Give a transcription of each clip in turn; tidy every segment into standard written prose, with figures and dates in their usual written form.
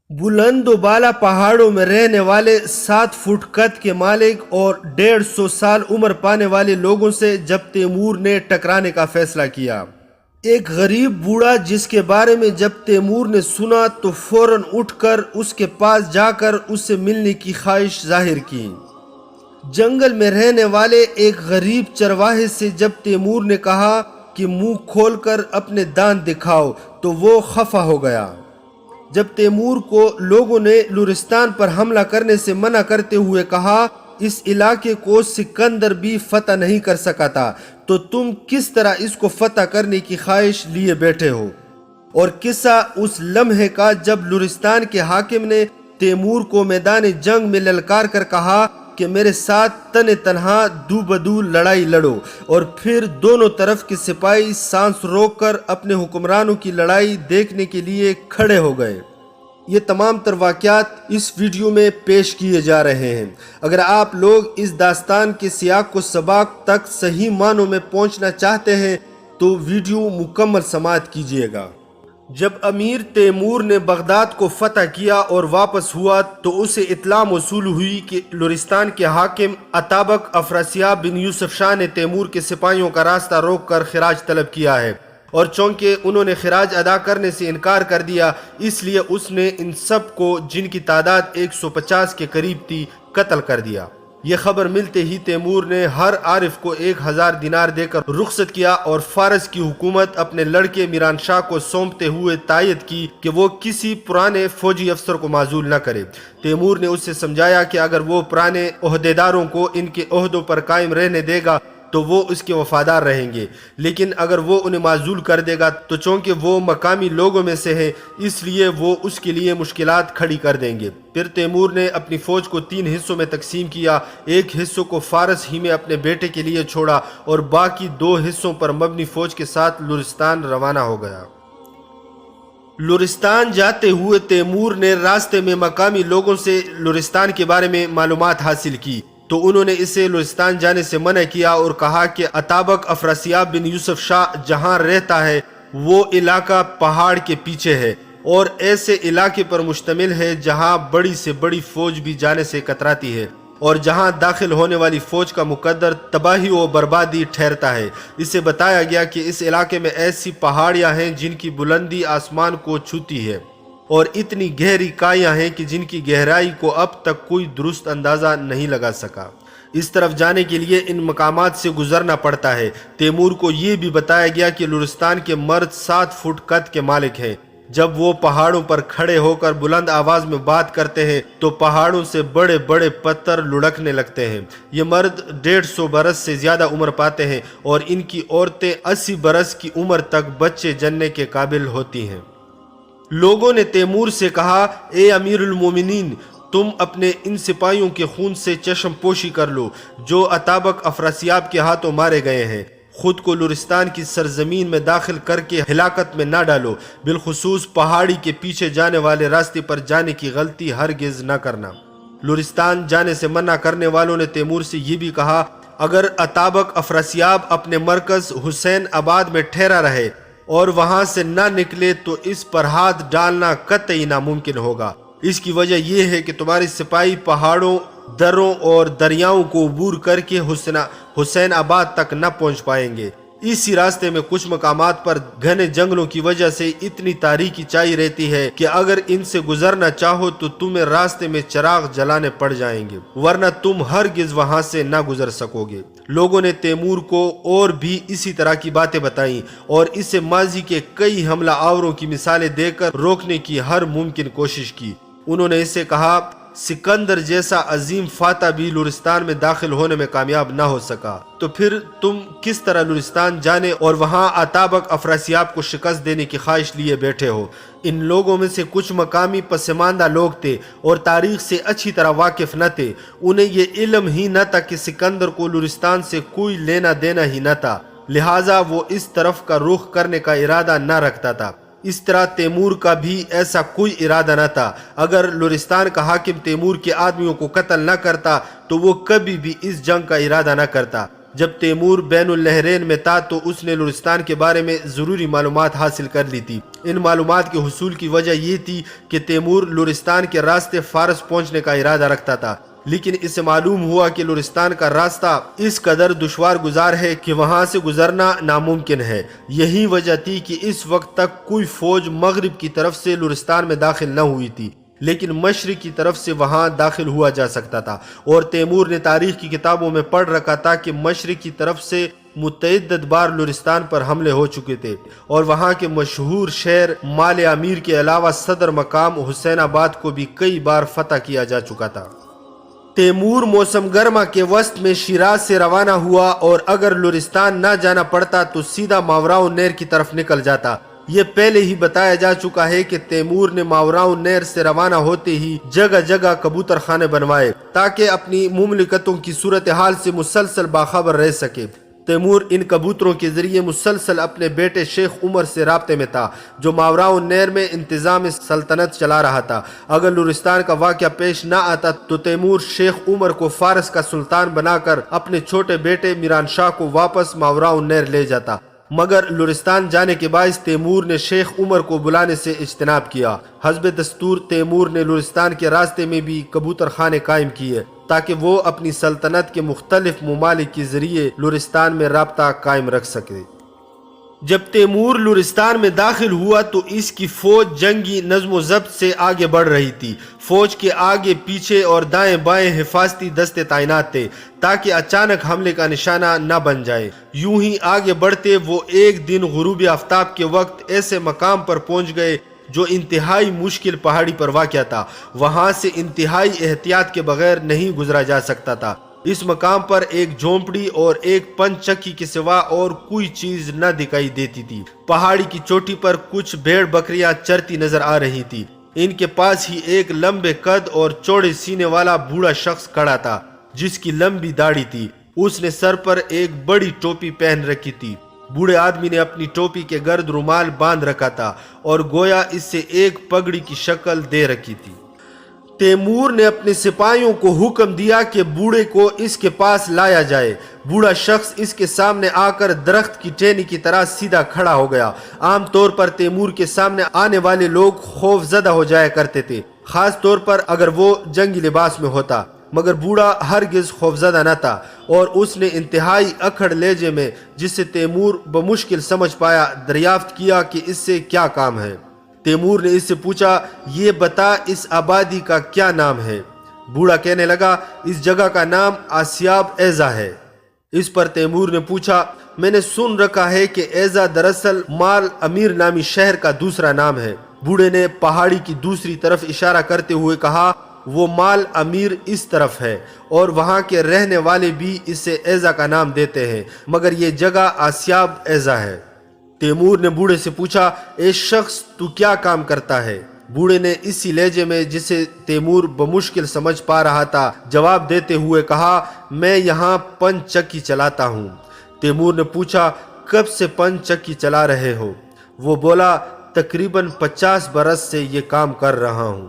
بلند و بالا پہاڑوں میں رہنے والے 7 فٹ قد کے مالک اور 150 سال عمر پانے والے لوگوں سے جب تیمور نے ٹکرانے کا فیصلہ کیا، ایک غریب بوڑھا جس کے بارے میں جب تیمور نے سنا تو فوراً اٹھ کر اس کے پاس جا کر اس سے ملنے کی خواہش ظاہر کی۔ جنگل میں رہنے والے ایک غریب چرواہے سے جب تیمور نے کہا کہ منہ کھول کر اپنے دانت دکھاؤ تو وہ خفا ہو گیا۔ جب تیمور کو لوگوں نے لرستان پر حملہ کرنے سے منع کرتے ہوئے کہا اس علاقے کو سکندر بھی فتح نہیں کر سکا تھا تو تم کس طرح اس کو فتح کرنے کی خواہش لیے بیٹھے ہو، اور قصہ اس لمحے کا جب لرستان کے حاکم نے تیمور کو میدان جنگ میں للکار کر کہا کہ میرے ساتھ تن تنہا دو بدو لڑائی لڑو، اور پھر دونوں طرف کے سپاہی سانس روک کر اپنے حکمرانوں کی لڑائی دیکھنے کے لیے کھڑے ہو گئے۔ یہ تمام تر واقعات اس ویڈیو میں پیش کیے جا رہے ہیں۔ اگر آپ لوگ اس داستان کے سیاق و سباق تک صحیح معنوں میں پہنچنا چاہتے ہیں تو ویڈیو مکمل سماعت کیجیے گا۔ جب امیر تیمور نے بغداد کو فتح کیا اور واپس ہوا تو اسے اطلاع موصول ہوئی کہ لرستان کے حاکم اتابک افراسیاب بن یوسف شاہ نے تیمور کے سپاہیوں کا راستہ روک کر خراج طلب کیا ہے، اور چونکہ انہوں نے خراج ادا کرنے سے انکار کر دیا اس لیے اس نے ان سب کو، جن کی تعداد 150 کے قریب تھی، قتل کر دیا۔ یہ خبر ملتے ہی تیمور نے ہر عارف کو 1000 دینار دے کر رخصت کیا اور فارس کی حکومت اپنے لڑکے میران شاہ کو سونپتے ہوئے تائید کی کہ وہ کسی پرانے فوجی افسر کو معزول نہ کرے۔ تیمور نے اس سے سمجھایا کہ اگر وہ پرانے عہدیداروں کو ان کے عہدوں پر قائم رہنے دے گا تو وہ اس کے وفادار رہیں گے، لیکن اگر وہ انہیں معزول کر دے گا تو چونکہ وہ مقامی لوگوں میں سے ہیں اس لیے وہ اس کے لیے مشکلات کھڑی کر دیں گے۔ پھر تیمور نے اپنی فوج کو 3 حصوں میں تقسیم کیا، ایک حصوں کو فارس ہی میں اپنے بیٹے کے لیے چھوڑا اور باقی 2 حصوں پر مبنی فوج کے ساتھ لرستان روانہ ہو گیا۔ لرستان جاتے ہوئے تیمور نے راستے میں مقامی لوگوں سے لرستان کے بارے میں معلومات حاصل کی تو انہوں نے اسے لرستان جانے سے منع کیا اور کہا کہ اتابک افراسیاب بن یوسف شاہ جہاں رہتا ہے وہ علاقہ پہاڑ کے پیچھے ہے اور ایسے علاقے پر مشتمل ہے جہاں بڑی سے بڑی فوج بھی جانے سے کتراتی ہے، اور جہاں داخل ہونے والی فوج کا مقدر تباہی و بربادی ٹھہرتا ہے۔ اسے بتایا گیا کہ اس علاقے میں ایسی پہاڑیاں ہیں جن کی بلندی آسمان کو چھوتی ہے، اور اتنی گہری کائیاں ہیں کہ جن کی گہرائی کو اب تک کوئی درست اندازہ نہیں لگا سکا۔ اس طرف جانے کے لیے ان مقامات سے گزرنا پڑتا ہے۔ تیمور کو یہ بھی بتایا گیا کہ لرستان کے مرد 7 فٹ قد کے مالک ہیں۔ جب وہ پہاڑوں پر کھڑے ہو کر بلند آواز میں بات کرتے ہیں تو پہاڑوں سے بڑے بڑے پتھر لڑکنے لگتے ہیں۔ یہ مرد 150 برس سے زیادہ عمر پاتے ہیں اور ان کی عورتیں 80 برس کی عمر تک بچے جننے کے قابل ہوتی ہیں۔ لوگوں نے تیمور سے کہا، اے امیر المومنین، تم اپنے ان سپاہیوں کے خون سے چشم پوشی کر لو جو اتابک افراسیاب کے ہاتھوں مارے گئے ہیں۔ خود کو لرستان کی سرزمین میں داخل کر کے ہلاکت میں نہ ڈالو، بالخصوص پہاڑی کے پیچھے جانے والے راستے پر جانے کی غلطی ہرگز نہ کرنا۔ لرستان جانے سے منع کرنے والوں نے تیمور سے یہ بھی کہا، اگر اتابک افراسیاب اپنے مرکز حسین آباد میں ٹھہرا رہے اور وہاں سے نہ نکلے تو اس پر ہاتھ ڈالنا قطعی ناممکن ہوگا۔ اس کی وجہ یہ ہے کہ تمہارے سپاہی پہاڑوں، دروں اور دریاؤں کو عبور کر کے حسین آباد تک نہ پہنچ پائیں گے۔ اسی راستے میں کچھ مقامات پر گھنے جنگلوں کی وجہ سے اتنی تاریکی چھائی رہتی ہے کہ اگر ان سے گزرنا چاہو تو تمہیں راستے میں چراغ جلانے پڑ جائیں گے، ورنہ تم ہرگز وہاں سے نہ گزر سکو گے۔ لوگوں نے تیمور کو اور بھی اسی طرح کی باتیں بتائیں اور اسے ماضی کے کئی حملہ آوروں کی مثالیں دے کر روکنے کی ہر ممکن کوشش کی۔ انہوں نے اسے کہا، سکندر جیسا عظیم فاتح بھی لرستان میں داخل ہونے میں کامیاب نہ ہو سکا، تو پھر تم کس طرح لرستان جانے اور وہاں اتابک افراسیاب کو شکست دینے کی خواہش لیے بیٹھے ہو؟ ان لوگوں میں سے کچھ مقامی پسماندہ لوگ تھے اور تاریخ سے اچھی طرح واقف نہ تھے۔ انہیں یہ علم ہی نہ تھا کہ سکندر کو لرستان سے کوئی لینا دینا ہی نہ تھا، لہٰذا وہ اس طرف کا رخ کرنے کا ارادہ نہ رکھتا تھا۔ اس طرح تیمور کا بھی ایسا کوئی ارادہ نہ تھا۔ اگر لرستان کا حاکم تیمور کے آدمیوں کو قتل نہ کرتا تو وہ کبھی بھی اس جنگ کا ارادہ نہ کرتا۔ جب تیمور بین النہرین میں تھا تو اس نے لرستان کے بارے میں ضروری معلومات حاصل کر لی تھی۔ ان معلومات کے حصول کی وجہ یہ تھی کہ تیمور لرستان کے راستے فارس پہنچنے کا ارادہ رکھتا تھا، لیکن اسے معلوم ہوا کہ لرستان کا راستہ اس قدر دشوار گزار ہے کہ وہاں سے گزرنا ناممکن ہے۔ یہی وجہ تھی کہ اس وقت تک کوئی فوج مغرب کی طرف سے لرستان میں داخل نہ ہوئی تھی، لیکن مشرق کی طرف سے وہاں داخل ہوا جا سکتا تھا، اور تیمور نے تاریخ کی کتابوں میں پڑھ رکھا تھا کہ مشرق کی طرف سے متعدد بار لرستان پر حملے ہو چکے تھے، اور وہاں کے مشہور شہر مال امیر کے علاوہ صدر مقام حسین آباد کو بھی کئی بار فتح کیا جا چکا تھا۔ تیمور موسم گرما کے وسط میں شیراز سے روانہ ہوا، اور اگر لرستان نہ جانا پڑتا تو سیدھا ماوراء النہر کی طرف نکل جاتا۔ یہ پہلے ہی بتایا جا چکا ہے کہ تیمور نے ماوراء النہر سے روانہ ہوتے ہی جگہ جگہ کبوتر خانے بنوائے تاکہ اپنی مملکتوں کی صورتحال سے مسلسل باخبر رہ سکے۔ تیمور ان کبوتروں کے ذریعے مسلسل اپنے بیٹے شیخ عمر سے رابطے میں تھا، جو ماوراء النہر میں انتظام سلطنت چلا رہا تھا۔ اگر لرستان کا واقعہ پیش نہ آتا تو تیمور شیخ عمر کو فارس کا سلطان بنا کر اپنے چھوٹے بیٹے میران شاہ کو واپس ماوراء النہر لے جاتا، مگر لرستان جانے کے باعث تیمور نے شیخ عمر کو بلانے سے اجتناب کیا۔ حسب دستور تیمور نے لرستان کے راستے میں بھی کبوتر خانے قائم کیے تاکہ وہ اپنی سلطنت کے مختلف ممالک کے ذریعے لرستان میں رابطہ قائم رکھ سکے۔ جب تیمور لرستان میں داخل ہوا تو اس کی فوج جنگی نظم و ضبط سے آگے بڑھ رہی تھی۔ فوج کے آگے پیچھے اور دائیں بائیں حفاظتی دستے تعینات تھے تاکہ اچانک حملے کا نشانہ نہ بن جائے۔ یوں ہی آگے بڑھتے وہ ایک دن غروب آفتاب کے وقت ایسے مقام پر پہنچ گئے جو انتہائی مشکل پہاڑی پر واقع تھا۔ وہاں سے انتہائی احتیاط کے بغیر نہیں گزرا جا سکتا تھا۔ اس مقام پر ایک جھونپڑی اور ایک پن چکی کے سوا اور کوئی چیز نہ دکھائی دیتی تھی۔ پہاڑی کی چوٹی پر کچھ بھیڑ بکریاں چرتی نظر آ رہی تھی۔ ان کے پاس ہی ایک لمبے قد اور چوڑے سینے والا بوڑھا شخص کھڑا تھا جس کی لمبی داڑھی تھی۔ اس نے سر پر ایک بڑی ٹوپی پہن رکھی تھی۔ بوڑھے آدمی نے اپنی ٹوپی کے گرد رومال باندھ رکھا تھا اور گویا اس سے ایک پگڑی کی شکل دے رکھی تھی۔ تیمور نے اپنے سپاہیوں کو حکم دیا کہ بوڑھے کو اس کے پاس لایا جائے۔ بوڑھا شخص اس کے سامنے آ کر درخت کی ٹہنی کی طرح سیدھا کھڑا ہو گیا۔ عام طور پر تیمور کے سامنے آنے والے لوگ خوف زدہ ہو جایا کرتے تھے، خاص طور پر اگر وہ جنگی لباس میں ہوتا، مگر بوڑھا ہرگز خوفزدہ نہ تھا، اور اس نے انتہائی اکھڑ لہجے میں، جسے تیمور بمشکل سمجھ پایا، دریافت کیا کہ اس سے کیا کام ہے۔ تیمور نے اس سے پوچھا، یہ بتا اس آبادی کا کیا نام ہے؟ بوڑھا کہنے لگا، اس جگہ کا نام آسیاب ایزا ہے۔ اس پر تیمور نے پوچھا، میں نے سن رکھا ہے کہ ایزا دراصل مال امیر نامی شہر کا دوسرا نام ہے۔ بوڑھے نے پہاڑی کی دوسری طرف اشارہ کرتے ہوئے کہا، وہ مال امیر اس طرف ہے، اور وہاں کے رہنے والے بھی اسے ایزا کا نام دیتے ہیں، مگر یہ جگہ آسیاب ایزا ہے۔ تیمور نے بوڑھے سے پوچھا، اے شخص تو کیا کام کرتا ہے؟ بوڑھے نے اسی لہجے میں جسے تیمور بمشکل سمجھ پا رہا تھا جواب دیتے ہوئے کہا، میں یہاں پن چکی چلاتا ہوں۔ تیمور نے پوچھا، کب سے پن چکی چلا رہے ہو؟ وہ بولا، تقریباً 50 برس سے یہ کام کر رہا ہوں۔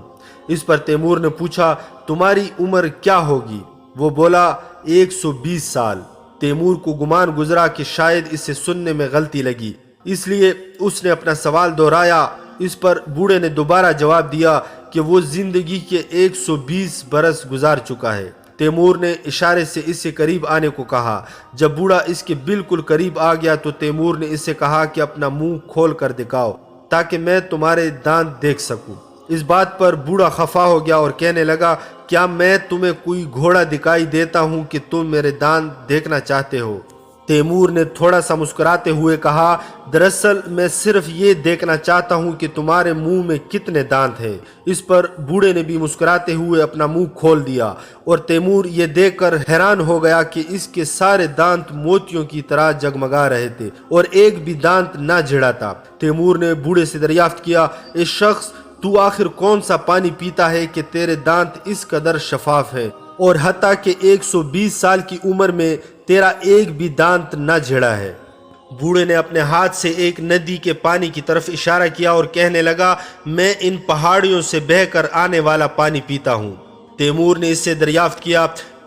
اس پر تیمور نے پوچھا، تمہاری عمر کیا ہوگی؟ وہ بولا، 120 سال۔ تیمور کو گمان گزرا کہ شاید اسے سننے میں غلطی لگی، اس لیے اس نے اپنا سوال دہرایا۔ اس پر بوڑھے نے دوبارہ جواب دیا کہ وہ زندگی کے 120 برس گزار چکا ہے۔ تیمور نے اشارے سے اس سے قریب آنے کو کہا۔ جب بوڑھا اس کے بالکل قریب آ گیا تو تیمور نے اس سے کہا کہ اپنا منہ کھول کر دکھاؤ تاکہ میں تمہارے دانت دیکھ سکوں۔ اس بات پر بوڑھا خفا ہو گیا اور کہنے لگا، کیا میں تمہیں کوئی گھوڑا دکھائی دیتا ہوں کہ تم میرے دانت دیکھنا چاہتے ہو؟ تیمور نے تھوڑا سا مسکراتے ہوئے کہا، دراصل میں صرف یہ دیکھنا چاہتا ہوں کہ تمہارے منہ میں کتنے دانت ہیں۔ اس پر بوڑھے نے بھی مسکراتے ہوئے اپنا منہ کھول دیا، اور تیمور یہ دیکھ کر حیران ہو گیا کہ اس کے سارے دانت موتیوں کی طرح جگمگا رہے تھے اور ایک بھی دانت نہ جھڑا تھا۔ تیمور نے بوڑھے سے دریافت کیا، اے شخص، تو آخر کون سا پانی پیتا ہے کہ تیرے دانت اس قدر شفاف ہیں، اور حتیٰ کہ 120 سال کی عمر میں تیرا ایک بھی دانت نہ جھڑا ہے؟ بوڑھے نے اپنے ہاتھ سے ایک ندی کے پانی کی طرف اشارہ کیا اور کہنے لگا، میں ان پہاڑیوں سے بہہ کر آنے والا پانی پیتا ہوں۔ تیمور نے اس سے دریافت کیا،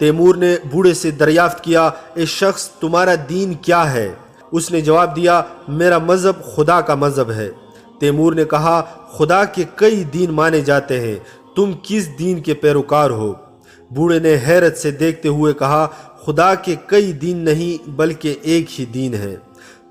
تیمور نے بوڑھے سے دریافت کیا، اے شخص تمہارا دین کیا ہے؟ اس نے جواب دیا، میرا مذہب خدا کا مذہب ہے۔ تیمور نے کہا، خدا کے کئی دین مانے جاتے ہیں، تم کس دین کے پیروکار ہو؟ بوڑھے نے حیرت سے دیکھتے ہوئے کہا، خدا کے کئی دین نہیں بلکہ ایک ہی دین ہے۔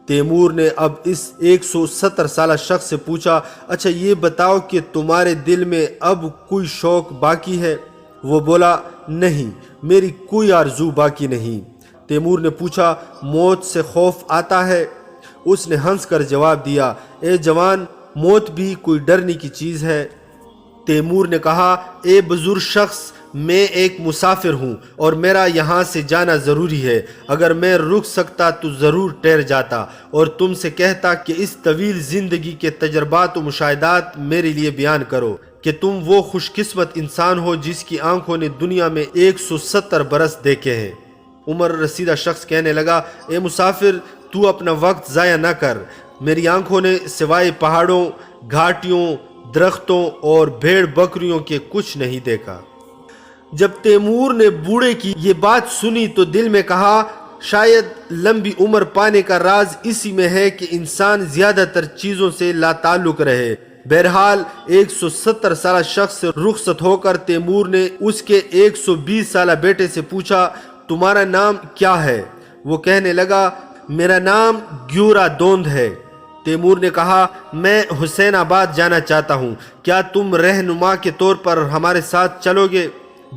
تیمور نے اب اس 170 سالہ شخص سے پوچھا، اچھا یہ بتاؤ کہ تمہارے دل میں اب کوئی شوق باقی ہے؟ وہ بولا، نہیں، میری کوئی آرزو باقی نہیں۔ تیمور نے پوچھا، موت سے خوف آتا ہے؟ اس نے ہنس کر جواب دیا، اے جوان، موت بھی کوئی ڈرنے کی چیز ہے؟ تیمور نے کہا، اے بزرگ شخص، میں ایک مسافر ہوں اور میرا یہاں سے جانا ضروری ہے۔ اگر میں رک سکتا تو ضرور ٹھہر جاتا اور تم سے کہتا کہ اس طویل زندگی کے تجربات و مشاہدات میرے لیے بیان کرو کہ تم وہ خوش قسمت انسان ہو جس کی آنکھوں نے دنیا میں 170 برس دیکھے ہیں۔ عمر رسیدہ شخص کہنے لگا، اے مسافر، تو اپنا وقت ضائع نہ کر، میری آنکھوں نے سوائے پہاڑوں، گھاٹیوں، درختوں اور بھیڑ بکریوں کے کچھ نہیں دیکھا۔ جب تیمور نے بوڑھے کی یہ بات سنی تو دل میں کہا، شاید لمبی عمر پانے کا راز اسی میں ہے کہ انسان زیادہ تر چیزوں سے لا تعلق رہے۔ بہرحال 170 سالہ شخص سے رخصت ہو کر تیمور نے اس کے 120 سالہ بیٹے سے پوچھا، تمہارا نام کیا ہے؟ وہ کہنے لگا، میرا نام گیورا دوند ہے۔ تیمور نے کہا، میں حسین آباد جانا چاہتا ہوں، کیا تم رہنما کے طور پر ہمارے ساتھ چلو گے؟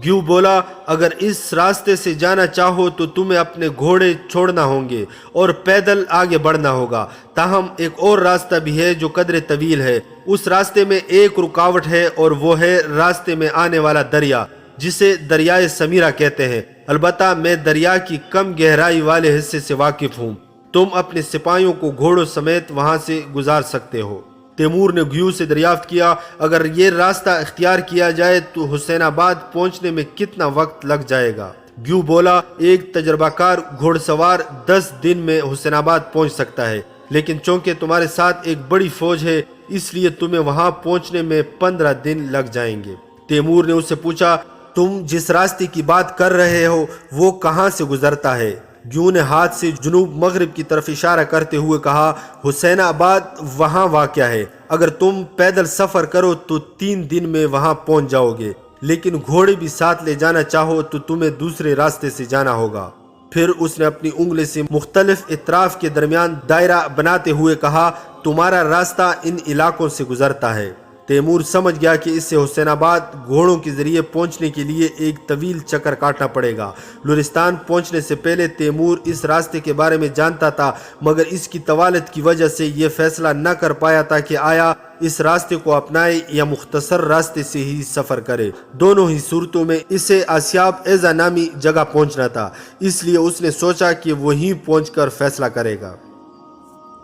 گیو بولا، اگر اس راستے سے جانا چاہو تو تمہیں اپنے گھوڑے چھوڑنا ہوں گے اور پیدل آگے بڑھنا ہوگا، تاہم ایک اور راستہ بھی ہے جو قدر طویل ہے۔ اس راستے میں ایک رکاوٹ ہے اور وہ ہے راستے میں آنے والا دریا، جسے دریائے سمیرا کہتے ہیں۔ البتہ میں دریا کی کم گہرائی والے حصے سے واقف ہوں، تم اپنے سپاہیوں کو گھوڑوں سمیت وہاں سے گزار سکتے ہو۔ تیمور نے گیو سے دریافت کیا، اگر یہ راستہ اختیار کیا جائے تو حسین آباد پہنچنے میں کتنا وقت لگ جائے گا؟ گیو بولا، ایک تجربہ کار گھوڑ سوار 10 دن میں حسین آباد پہنچ سکتا ہے، لیکن چونکہ تمہارے ساتھ ایک بڑی فوج ہے اس لیے تمہیں وہاں پہنچنے میں 15 دن لگ جائیں گے۔ تیمور نے اس سے پوچھا، تم جس راستے کی بات کر رہے ہو وہ کہاں سے گزرتا ہے؟ گیو نے ہاتھ سے جنوب مغرب کی طرف اشارہ کرتے ہوئے کہا، حسین آباد وہاں واقع ہے، اگر تم پیدل سفر کرو تو 3 دن میں وہاں پہنچ جاؤ گے، لیکن گھوڑے بھی ساتھ لے جانا چاہو تو تمہیں دوسرے راستے سے جانا ہوگا۔ پھر اس نے اپنی انگلی سے مختلف اطراف کے درمیان دائرہ بناتے ہوئے کہا، تمہارا راستہ ان علاقوں سے گزرتا ہے۔ تیمور سمجھ گیا کہ اس سے حسین آباد گھوڑوں کے ذریعے پہنچنے کے لیے ایک طویل چکر کاٹنا پڑے گا۔ لورستان پہنچنے سے پہلے تیمور اس راستے کے بارے میں جانتا تھا، مگر اس کی طوالت کی وجہ سے یہ فیصلہ نہ کر پایا تھا کہ آیا اس راستے کو اپنائے یا مختصر راستے سے ہی سفر کرے۔ دونوں ہی صورتوں میں اسے آسیاب ایزا نامی جگہ پہنچنا تھا، اس لیے اس نے سوچا کہ وہیں پہنچ کر فیصلہ کرے گا۔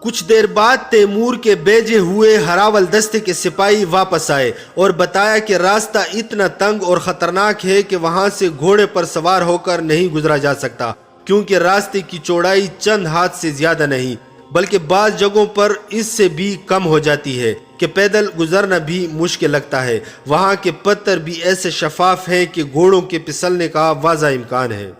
کچھ دیر بعد تیمور کے بھیجے ہوئے ہراول دستے کے سپاہی واپس آئے اور بتایا کہ راستہ اتنا تنگ اور خطرناک ہے کہ وہاں سے گھوڑے پر سوار ہو کر نہیں گزرا جا سکتا، کیونکہ راستے کی چوڑائی چند ہاتھ سے زیادہ نہیں بلکہ بعض جگہوں پر اس سے بھی کم ہو جاتی ہے کہ پیدل گزرنا بھی مشکل لگتا ہے۔ وہاں کے پتھر بھی ایسے شفاف ہیں کہ گھوڑوں کے پھسلنے کا واضح امکان ہے۔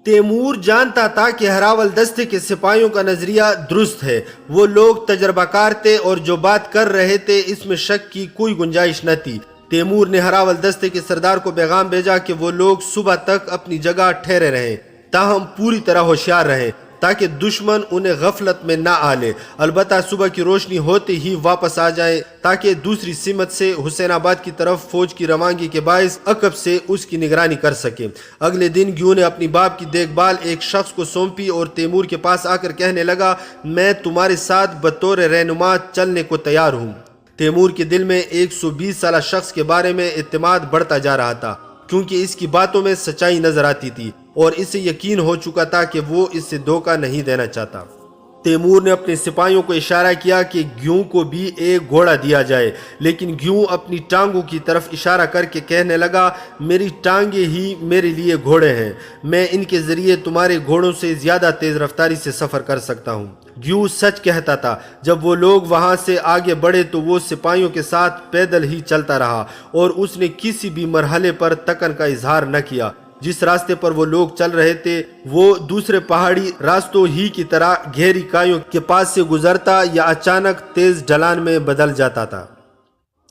تیمور جانتا تھا کہ ہراول دستے کے سپاہیوں کا نظریہ درست ہے، وہ لوگ تجربہ کار تھے اور جو بات کر رہے تھے اس میں شک کی کوئی گنجائش نہ تھی۔ تیمور نے ہراول دستے کے سردار کو پیغام بھیجا کہ وہ لوگ صبح تک اپنی جگہ ٹھہرے رہیں، تاہم پوری طرح ہوشیار رہیں تاکہ دشمن انہیں غفلت میں نہ آلے، البتہ صبح کی روشنی ہوتے ہی واپس آ جائیں تاکہ دوسری سمت سے حسین آباد کی طرف فوج کی روانگی کے باعث عقب سے اس کی نگرانی کر سکے۔ اگلے دن گیو نے اپنی باپ کی دیکھ بھال ایک شخص کو سونپی اور تیمور کے پاس آ کر کہنے لگا، میں تمہارے ساتھ بطور رہنما چلنے کو تیار ہوں۔ تیمور کے دل میں 120 سالہ شخص کے بارے میں اعتماد بڑھتا جا رہا تھا، کیونکہ اس کی باتوں میں سچائی نظر آتی تھی اور اسے یقین ہو چکا تھا کہ وہ اس سے دھوکہ نہیں دینا چاہتا۔ تیمور نے اپنے سپاہیوں کو اشارہ کیا کہ گیوں کو بھی ایک گھوڑا دیا جائے، لیکن گیوں اپنی ٹانگوں کی طرف اشارہ کر کے کہنے لگا، میری ٹانگیں ہی میرے لیے گھوڑے ہیں، میں ان کے ذریعے تمہارے گھوڑوں سے زیادہ تیز رفتاری سے سفر کر سکتا ہوں۔ گیو سچ کہتا تھا۔ جب وہ لوگ وہاں سے آگے بڑھے تو وہ سپاہیوں کے ساتھ پیدل ہی چلتا رہا اور اس نے کسی بھی مرحلے پر تکن کا اظہار نہ کیا۔ جس راستے پر وہ لوگ چل رہے تھے وہ دوسرے پہاڑی راستوں ہی کی طرح گہری کائیوں کے پاس سے گزرتا یا اچانک تیز ڈھلان میں بدل جاتا تھا۔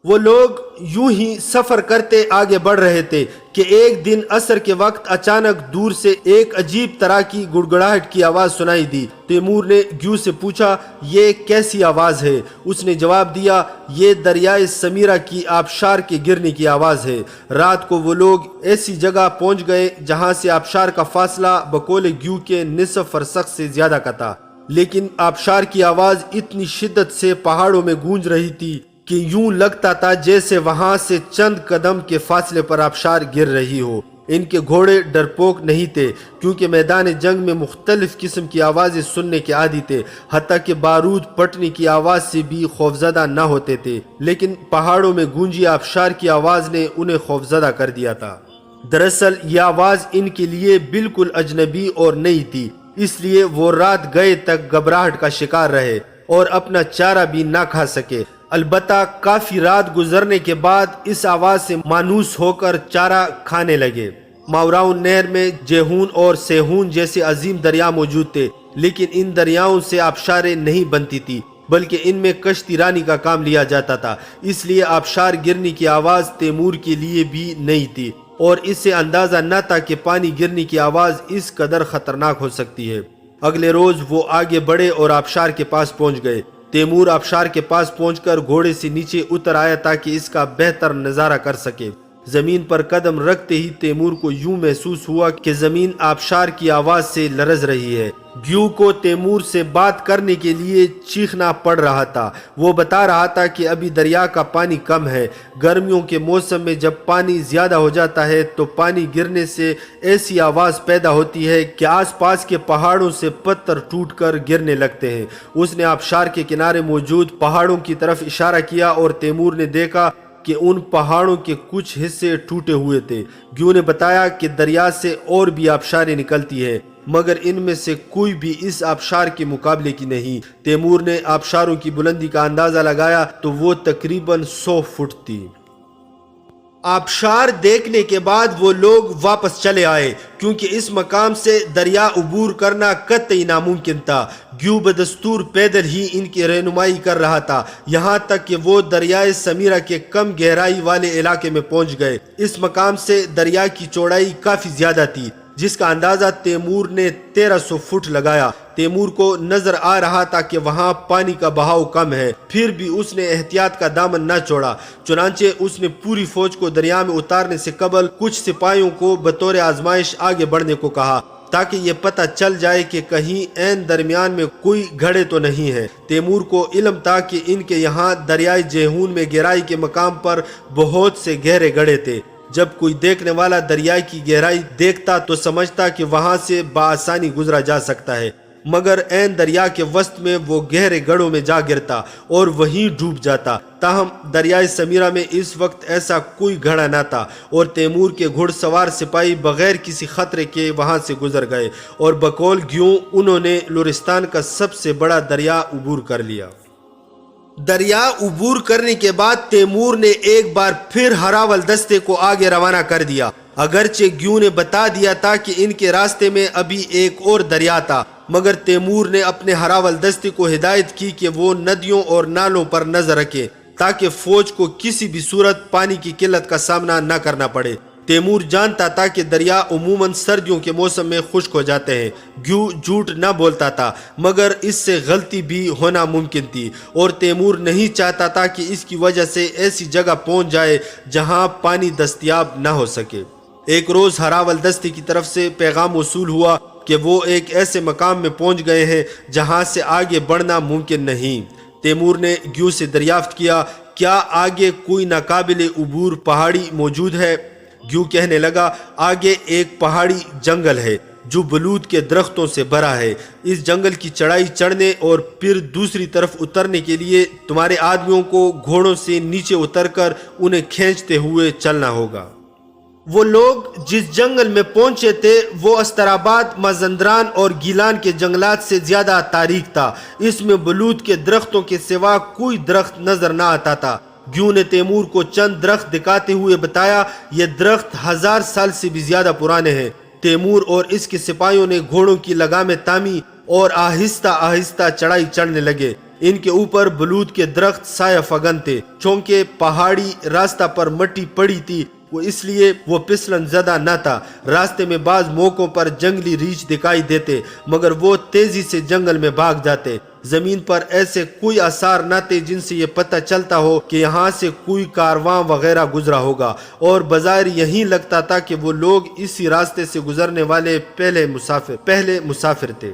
وہ لوگ یوں ہی سفر کرتے آگے بڑھ رہے تھے کہ ایک دن عصر کے وقت اچانک دور سے ایک عجیب طرح کی گڑگڑاہٹ کی آواز سنائی دی۔ تیمور نے گیو سے پوچھا، یہ کیسی آواز ہے؟ اس نے جواب دیا، یہ دریائے سمیرا کی آبشار کے گرنے کی آواز ہے۔ رات کو وہ لوگ ایسی جگہ پہنچ گئے جہاں سے آبشار کا فاصلہ بقول گیو کے نصف فرسخ سے زیادہ کا تھا، لیکن آبشار کی آواز اتنی شدت سے پہاڑوں میں گونج رہی تھی کہ یوں لگتا تھا جیسے وہاں سے چند قدم کے فاصلے پر آبشار گر رہی ہو۔ ان کے گھوڑے ڈرپوک نہیں تھے کیونکہ میدان جنگ میں مختلف قسم کی آوازیں سننے کے عادی تھے، حتیٰ کہ بارود پھٹنے کی آواز سے بھی خوفزدہ نہ ہوتے تھے، لیکن پہاڑوں میں گونجی آبشار کی آواز نے انہیں خوفزدہ کر دیا تھا۔ دراصل یہ آواز ان کے لیے بالکل اجنبی اور نئی تھی، اس لیے وہ رات گئے تک گھبراہٹ کا شکار رہے اور اپنا چارہ بھی نہ کھا سکے۔ البتہ کافی رات گزرنے کے بعد اس آواز سے مانوس ہو کر چارہ کھانے لگے۔ ماوراؤن نہر میں جیہون اور سیہون جیسے عظیم دریا موجود تھے، لیکن ان دریاؤں سے آبشاریں نہیں بنتی تھی بلکہ ان میں کشتی رانی کا کام لیا جاتا تھا، اس لیے آبشار گرنے کی آواز تیمور کے لیے بھی نئی تھی اور اس سے اندازہ نہ تھا کہ پانی گرنے کی آواز اس قدر خطرناک ہو سکتی ہے۔ اگلے روز وہ آگے بڑھے اور آبشار کے پاس پہنچ گئے۔ تیمور آبشار کے پاس پہنچ کر گھوڑے سے نیچے اتر آیا تاکہ اس کا بہتر نظارہ کر سکے۔ زمین پر قدم رکھتے ہی تیمور کو یوں محسوس ہوا کہ زمین آبشار کی آواز سے لرز رہی ہے۔ گیو کو تیمور سے بات کرنے کے لیے چیخنا پڑ رہا تھا۔ وہ بتا رہا تھا کہ ابھی دریا کا پانی کم ہے۔ گرمیوں کے موسم میں جب پانی زیادہ ہو جاتا ہے تو پانی گرنے سے ایسی آواز پیدا ہوتی ہے کہ آس پاس کے پہاڑوں سے پتھر ٹوٹ کر گرنے لگتے ہیں۔ اس نے آبشار کے کنارے موجود پہاڑوں کی طرف اشارہ کیا اور تیمور نے دیکھا کہ ان پہاڑوں کے کچھ حصے ٹوٹے ہوئے تھے۔ گیو نے بتایا کہ دریا سے اور بھی آبشاریں نکلتی ہیں مگر ان میں سے کوئی بھی اس آبشار کے مقابلے کی نہیں۔ تیمور نے آبشاروں کی بلندی کا اندازہ لگایا تو وہ تقریباً 100 فٹ تھی۔ آبشار دیکھنے کے بعد وہ لوگ واپس چلے آئے کیونکہ اس مقام سے دریا عبور کرنا قطعی ناممکن تھا۔ گیو بدستور پیدل ہی ان کی رہنمائی کر رہا تھا یہاں تک کہ وہ دریائے سمیرا کے کم گہرائی والے علاقے میں پہنچ گئے۔ اس مقام سے دریا کی چوڑائی کافی زیادہ تھی جس کا اندازہ تیمور نے 1300 فٹ لگایا۔ تیمور کو نظر آ رہا تھا کہ وہاں پانی کا بہاؤ کم ہے، پھر بھی اس نے احتیاط کا دامن نہ چھوڑا۔ چنانچہ اس نے پوری فوج کو دریا میں اتارنے سے قبل کچھ سپاہیوں کو بطور آزمائش آگے بڑھنے کو کہا تاکہ یہ پتہ چل جائے کہ کہیں عین درمیان میں کوئی گھڑے تو نہیں ہے۔ تیمور کو علم تھا کہ ان کے یہاں دریائے جیہون میں گہرائی کے مقام پر بہت سے گہرے گڑھے تھے۔ جب کوئی دیکھنے والا دریا کی گہرائی دیکھتا تو سمجھتا کہ وہاں سے بآسانی گزرا جا سکتا ہے، مگر عین دریا کے وسط میں وہ گہرے گڑھوں میں جا گرتا اور وہیں ڈوب جاتا۔ تاہم دریائے سمیرا میں اس وقت ایسا کوئی گھڑا نہ تھا اور تیمور کے گھڑ سوار سپاہی بغیر کسی خطرے کے وہاں سے گزر گئے اور بقول گیوں انہوں نے لورستان کا سب سے بڑا دریا عبور کر لیا۔ دریا عبور کرنے کے بعد تیمور نے ایک بار پھر ہراول دستے کو آگے روانہ کر دیا۔ اگرچہ گیو نے بتا دیا تھا کہ ان کے راستے میں ابھی ایک اور دریا تھا، مگر تیمور نے اپنے ہراول دستے کو ہدایت کی کہ وہ ندیوں اور نالوں پر نظر رکھے تاکہ فوج کو کسی بھی صورت پانی کی قلت کا سامنا نہ کرنا پڑے۔ تیمور جانتا تھا کہ دریا عموماً سردیوں کے موسم میں خشک ہو جاتے ہیں۔ گیو جھوٹ نہ بولتا تھا مگر اس سے غلطی بھی ہونا ممکن تھی اور تیمور نہیں چاہتا تھا کہ اس کی وجہ سے ایسی جگہ پہنچ جائے جہاں پانی دستیاب نہ ہو سکے۔ ایک روز ہراول دستے کی طرف سے پیغام وصول ہوا کہ وہ ایک ایسے مقام میں پہنچ گئے ہیں جہاں سے آگے بڑھنا ممکن نہیں۔ تیمور نے گیو سے دریافت کیا، کیا آگے کوئی ناقابل عبور پہاڑی موجود ہے؟ گیو کہنے لگا، آگے ایک پہاڑی جنگل ہے جو بلود کے درختوں سے بھرا ہے۔ اس جنگل کی چڑھائی چڑھنے اور پھر دوسری طرف اترنے کے لیے تمہارے آدمیوں کو گھوڑوں سے نیچے اتر کر انہیں کھینچتے ہوئے چلنا ہوگا۔ وہ لوگ جس جنگل میں پہنچے تھے وہ استراباد، مازندران اور گیلان کے جنگلات سے زیادہ تاریک تھا۔ اس میں بلود کے درختوں کے سوا کوئی درخت نظر نہ آتا تھا۔ گیو نے تیمور کو چند درخت دکھاتے ہوئے بتایا یہ درخت 1000 سال سے بھی زیادہ پرانے ہیں۔ تیمور اور اس کے سپاہیوں نے گھوڑوں کی لگامیں تامی اور آہستہ آہستہ چڑھائی چڑھنے لگے۔ ان کے اوپر بلود کے درخت سایہ فگن تھے، چونکہ پہاڑی راستہ پر مٹی پڑی تھی اس لیے وہ پسلن زدہ نہ تھا۔ راستے میں بعض موقعوں پر جنگلی ریچھ دکھائی دیتے مگر وہ تیزی سے جنگل میں بھاگ جاتے۔ زمین پر ایسے کوئی آثار نہ تھے جن سے یہ پتہ چلتا ہو کہ یہاں سے کوئی کارواں وغیرہ گزرا ہوگا، اور بظاہر یہی لگتا تھا کہ وہ لوگ اسی راستے سے گزرنے والے پہلے مسافر تھے۔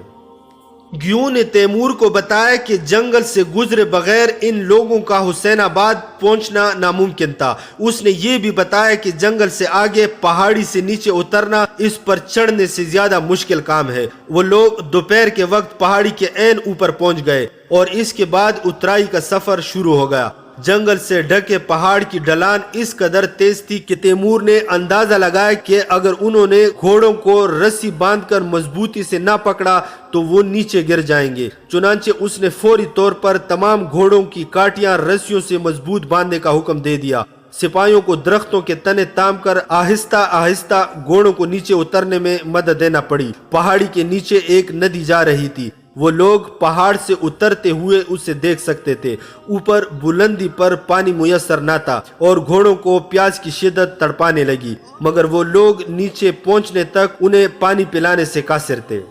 گیو نے تیمور کو بتایا کہ جنگل سے گزرے بغیر ان لوگوں کا حسین آباد پہنچنا ناممکن تھا۔ اس نے یہ بھی بتایا کہ جنگل سے آگے پہاڑی سے نیچے اترنا اس پر چڑھنے سے زیادہ مشکل کام ہے۔ وہ لوگ دوپہر کے وقت پہاڑی کے عین اوپر پہنچ گئے اور اس کے بعد اترائی کا سفر شروع ہو گیا۔ جنگل سے ڈھکے پہاڑ کی ڈھلان اس قدر تیز تھی کہ تیمور نے اندازہ لگایا کہ اگر انہوں نے گھوڑوں کو رسی باندھ کر مضبوطی سے نہ پکڑا تو وہ نیچے گر جائیں گے۔ چنانچہ اس نے فوری طور پر تمام گھوڑوں کی کاٹیاں رسیوں سے مضبوط باندھنے کا حکم دے دیا۔ سپاہیوں کو درختوں کے تنے تام کر آہستہ آہستہ گھوڑوں کو نیچے اترنے میں مدد دینا پڑی۔ پہاڑی کے نیچے ایک ندی جا رہی تھی، وہ لوگ پہاڑ سے اترتے ہوئے اسے دیکھ سکتے تھے۔ اوپر بلندی پر پانی میسر نہ تھا اور گھوڑوں کو پیاس کی شدت تڑپانے لگی، مگر وہ لوگ نیچے پہنچنے تک انہیں پانی پلانے سے قاصر تھے۔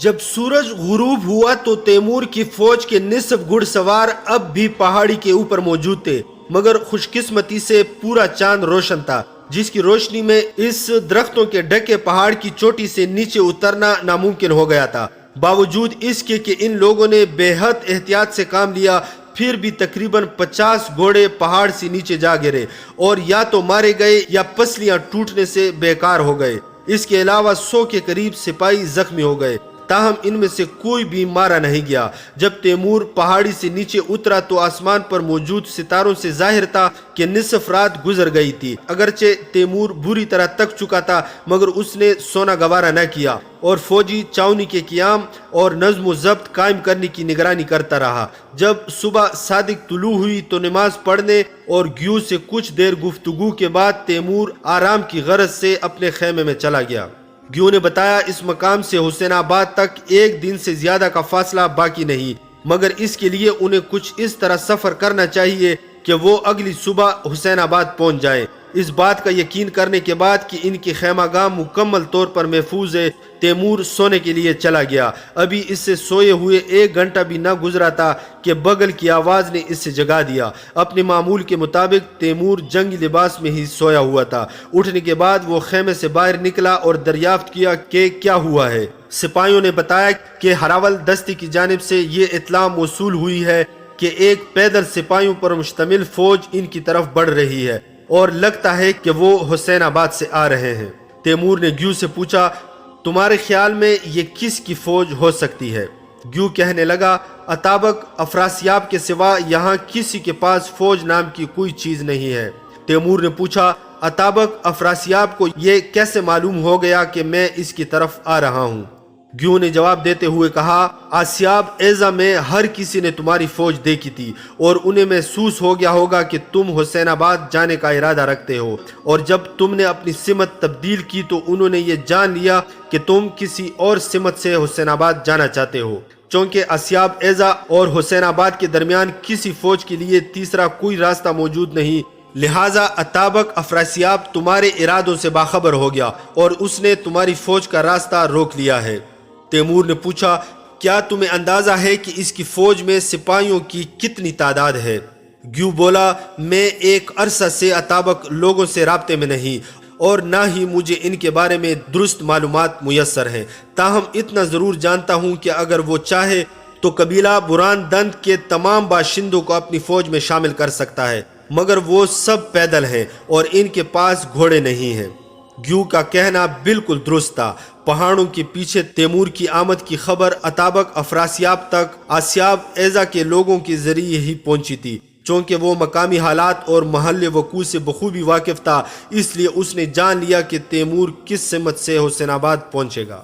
جب سورج غروب ہوا تو تیمور کی فوج کے نصف گھڑ سوار اب بھی پہاڑی کے اوپر موجود تھے، مگر خوش قسمتی سے پورا چاند روشن تھا، جس کی روشنی میں اس درختوں کے ڈھکے پہاڑ کی چوٹی سے نیچے اترنا ناممکن ہو گیا تھا۔ باوجود اس کے کہ ان لوگوں نے بے حد احتیاط سے کام لیا، پھر بھی تقریباً 50 گھوڑے پہاڑ سے نیچے جا گرے اور یا تو مارے گئے یا پسلیاں ٹوٹنے سے بیکار ہو گئے۔ اس کے علاوہ 100 کے قریب سپاہی زخمی ہو گئے، تاہم ان میں سے کوئی بھی مارا نہیں گیا۔ جب تیمور پہاڑی سے نیچے اترا تو آسمان پر موجود ستاروں سے ظاہر تھا کہ نصف رات گزر گئی تھی۔ اگرچہ تیمور بری طرح تک چکا تھا مگر اس نے سونا گوارا نہ کیا اور فوجی چاونی کے قیام اور نظم و ضبط قائم کرنے کی نگرانی کرتا رہا۔ جب صبح صادق طلوع ہوئی تو نماز پڑھنے اور گیو سے کچھ دیر گفتگو کے بعد تیمور آرام کی غرض سے اپنے خیمے میں چلا گیا۔ گیو نے بتایا اس مقام سے حسین آباد تک 1 دن سے زیادہ کا فاصلہ باقی نہیں، مگر اس کے لیے انہیں کچھ اس طرح سفر کرنا چاہیے کہ وہ اگلی صبح حسین آباد پہنچ جائیں۔ اس بات کا یقین کرنے کے بعد کہ ان کی خیمہ گاہ مکمل طور پر محفوظ ہے، تیمور سونے کے لیے چلا گیا۔ ابھی اس سے سوئے ہوئے 1 گھنٹہ بھی نہ گزرا تھا کہ بغل کی آواز نے اس سے جگا دیا۔ اپنے معمول کے مطابق تیمور جنگی لباس میں ہی سویا ہوا تھا۔ اٹھنے کے بعد وہ خیمے سے باہر نکلا اور دریافت کیا کہ کیا ہوا ہے۔ سپاہیوں نے بتایا کہ ہراول دستی کی جانب سے یہ اطلاع موصول ہوئی ہے کہ ایک پیدل سپاہیوں پر مشتمل فوج ان کی طرف بڑھ رہی ہے اور لگتا ہے کہ وہ حسین آباد سے آ رہے ہیں۔ تیمور نے گیو سے پوچھا تمہارے خیال میں یہ کس کی فوج ہو سکتی ہے؟ گیو کہنے لگا اطابق افراسیاب کے سوا یہاں کسی کے پاس فوج نام کی کوئی چیز نہیں ہے۔ تیمور نے پوچھا اطابق افراسیاب کو یہ کیسے معلوم ہو گیا کہ میں اس کی طرف آ رہا ہوں؟ گیو نے جواب دیتے ہوئے کہا آسیاب ایزا میں ہر کسی نے تمہاری فوج دیکھی تھی اور انہیں محسوس ہو گیا ہوگا کہ تم حسین آباد جانے کا ارادہ رکھتے ہو، اور جب تم نے اپنی سمت تبدیل کی تو انہوں نے یہ جان لیا کہ تم کسی اور سمت سے حسین آباد جانا چاہتے ہو۔ چونکہ آسیاب ایزا اور حسین آباد کے درمیان کسی فوج کے لیے تیسرا کوئی راستہ موجود نہیں، لہٰذا اطابق افراسیاب تمہارے ارادوں سے باخبر ہو گیا اور اس نے تمہاری فوج کا راستہ روک لیا ہے۔ تیمور نے پوچھا کیا تمہیں اندازہ ہے کہ اس کی فوج میں سپاہیوں کی کتنی تعداد ہے؟ گیو بولا میں ایک عرصہ سے اطابق لوگوں سے رابطے میں نہیں اور نہ ہی مجھے ان کے بارے میں درست معلومات میسر ہیں، تاہم اتنا ضرور جانتا ہوں کہ اگر وہ چاہے تو قبیلہ بران دند کے تمام باشندوں کو اپنی فوج میں شامل کر سکتا ہے، مگر وہ سب پیدل ہیں اور ان کے پاس گھوڑے نہیں ہیں۔ گیو کا کہنا بالکل درست تھا۔ پہاڑوں کے پیچھے تیمور کی آمد کی خبر اطابق افراسیاب تک آسیاب ایزا کے لوگوں کے ذریعے ہی پہنچی تھی۔ چونکہ وہ مقامی حالات اور محل وقوع سے بخوبی واقف تھا، اس لیے اس نے جان لیا کہ تیمور کس سمت سے حسین آباد پہنچے گا۔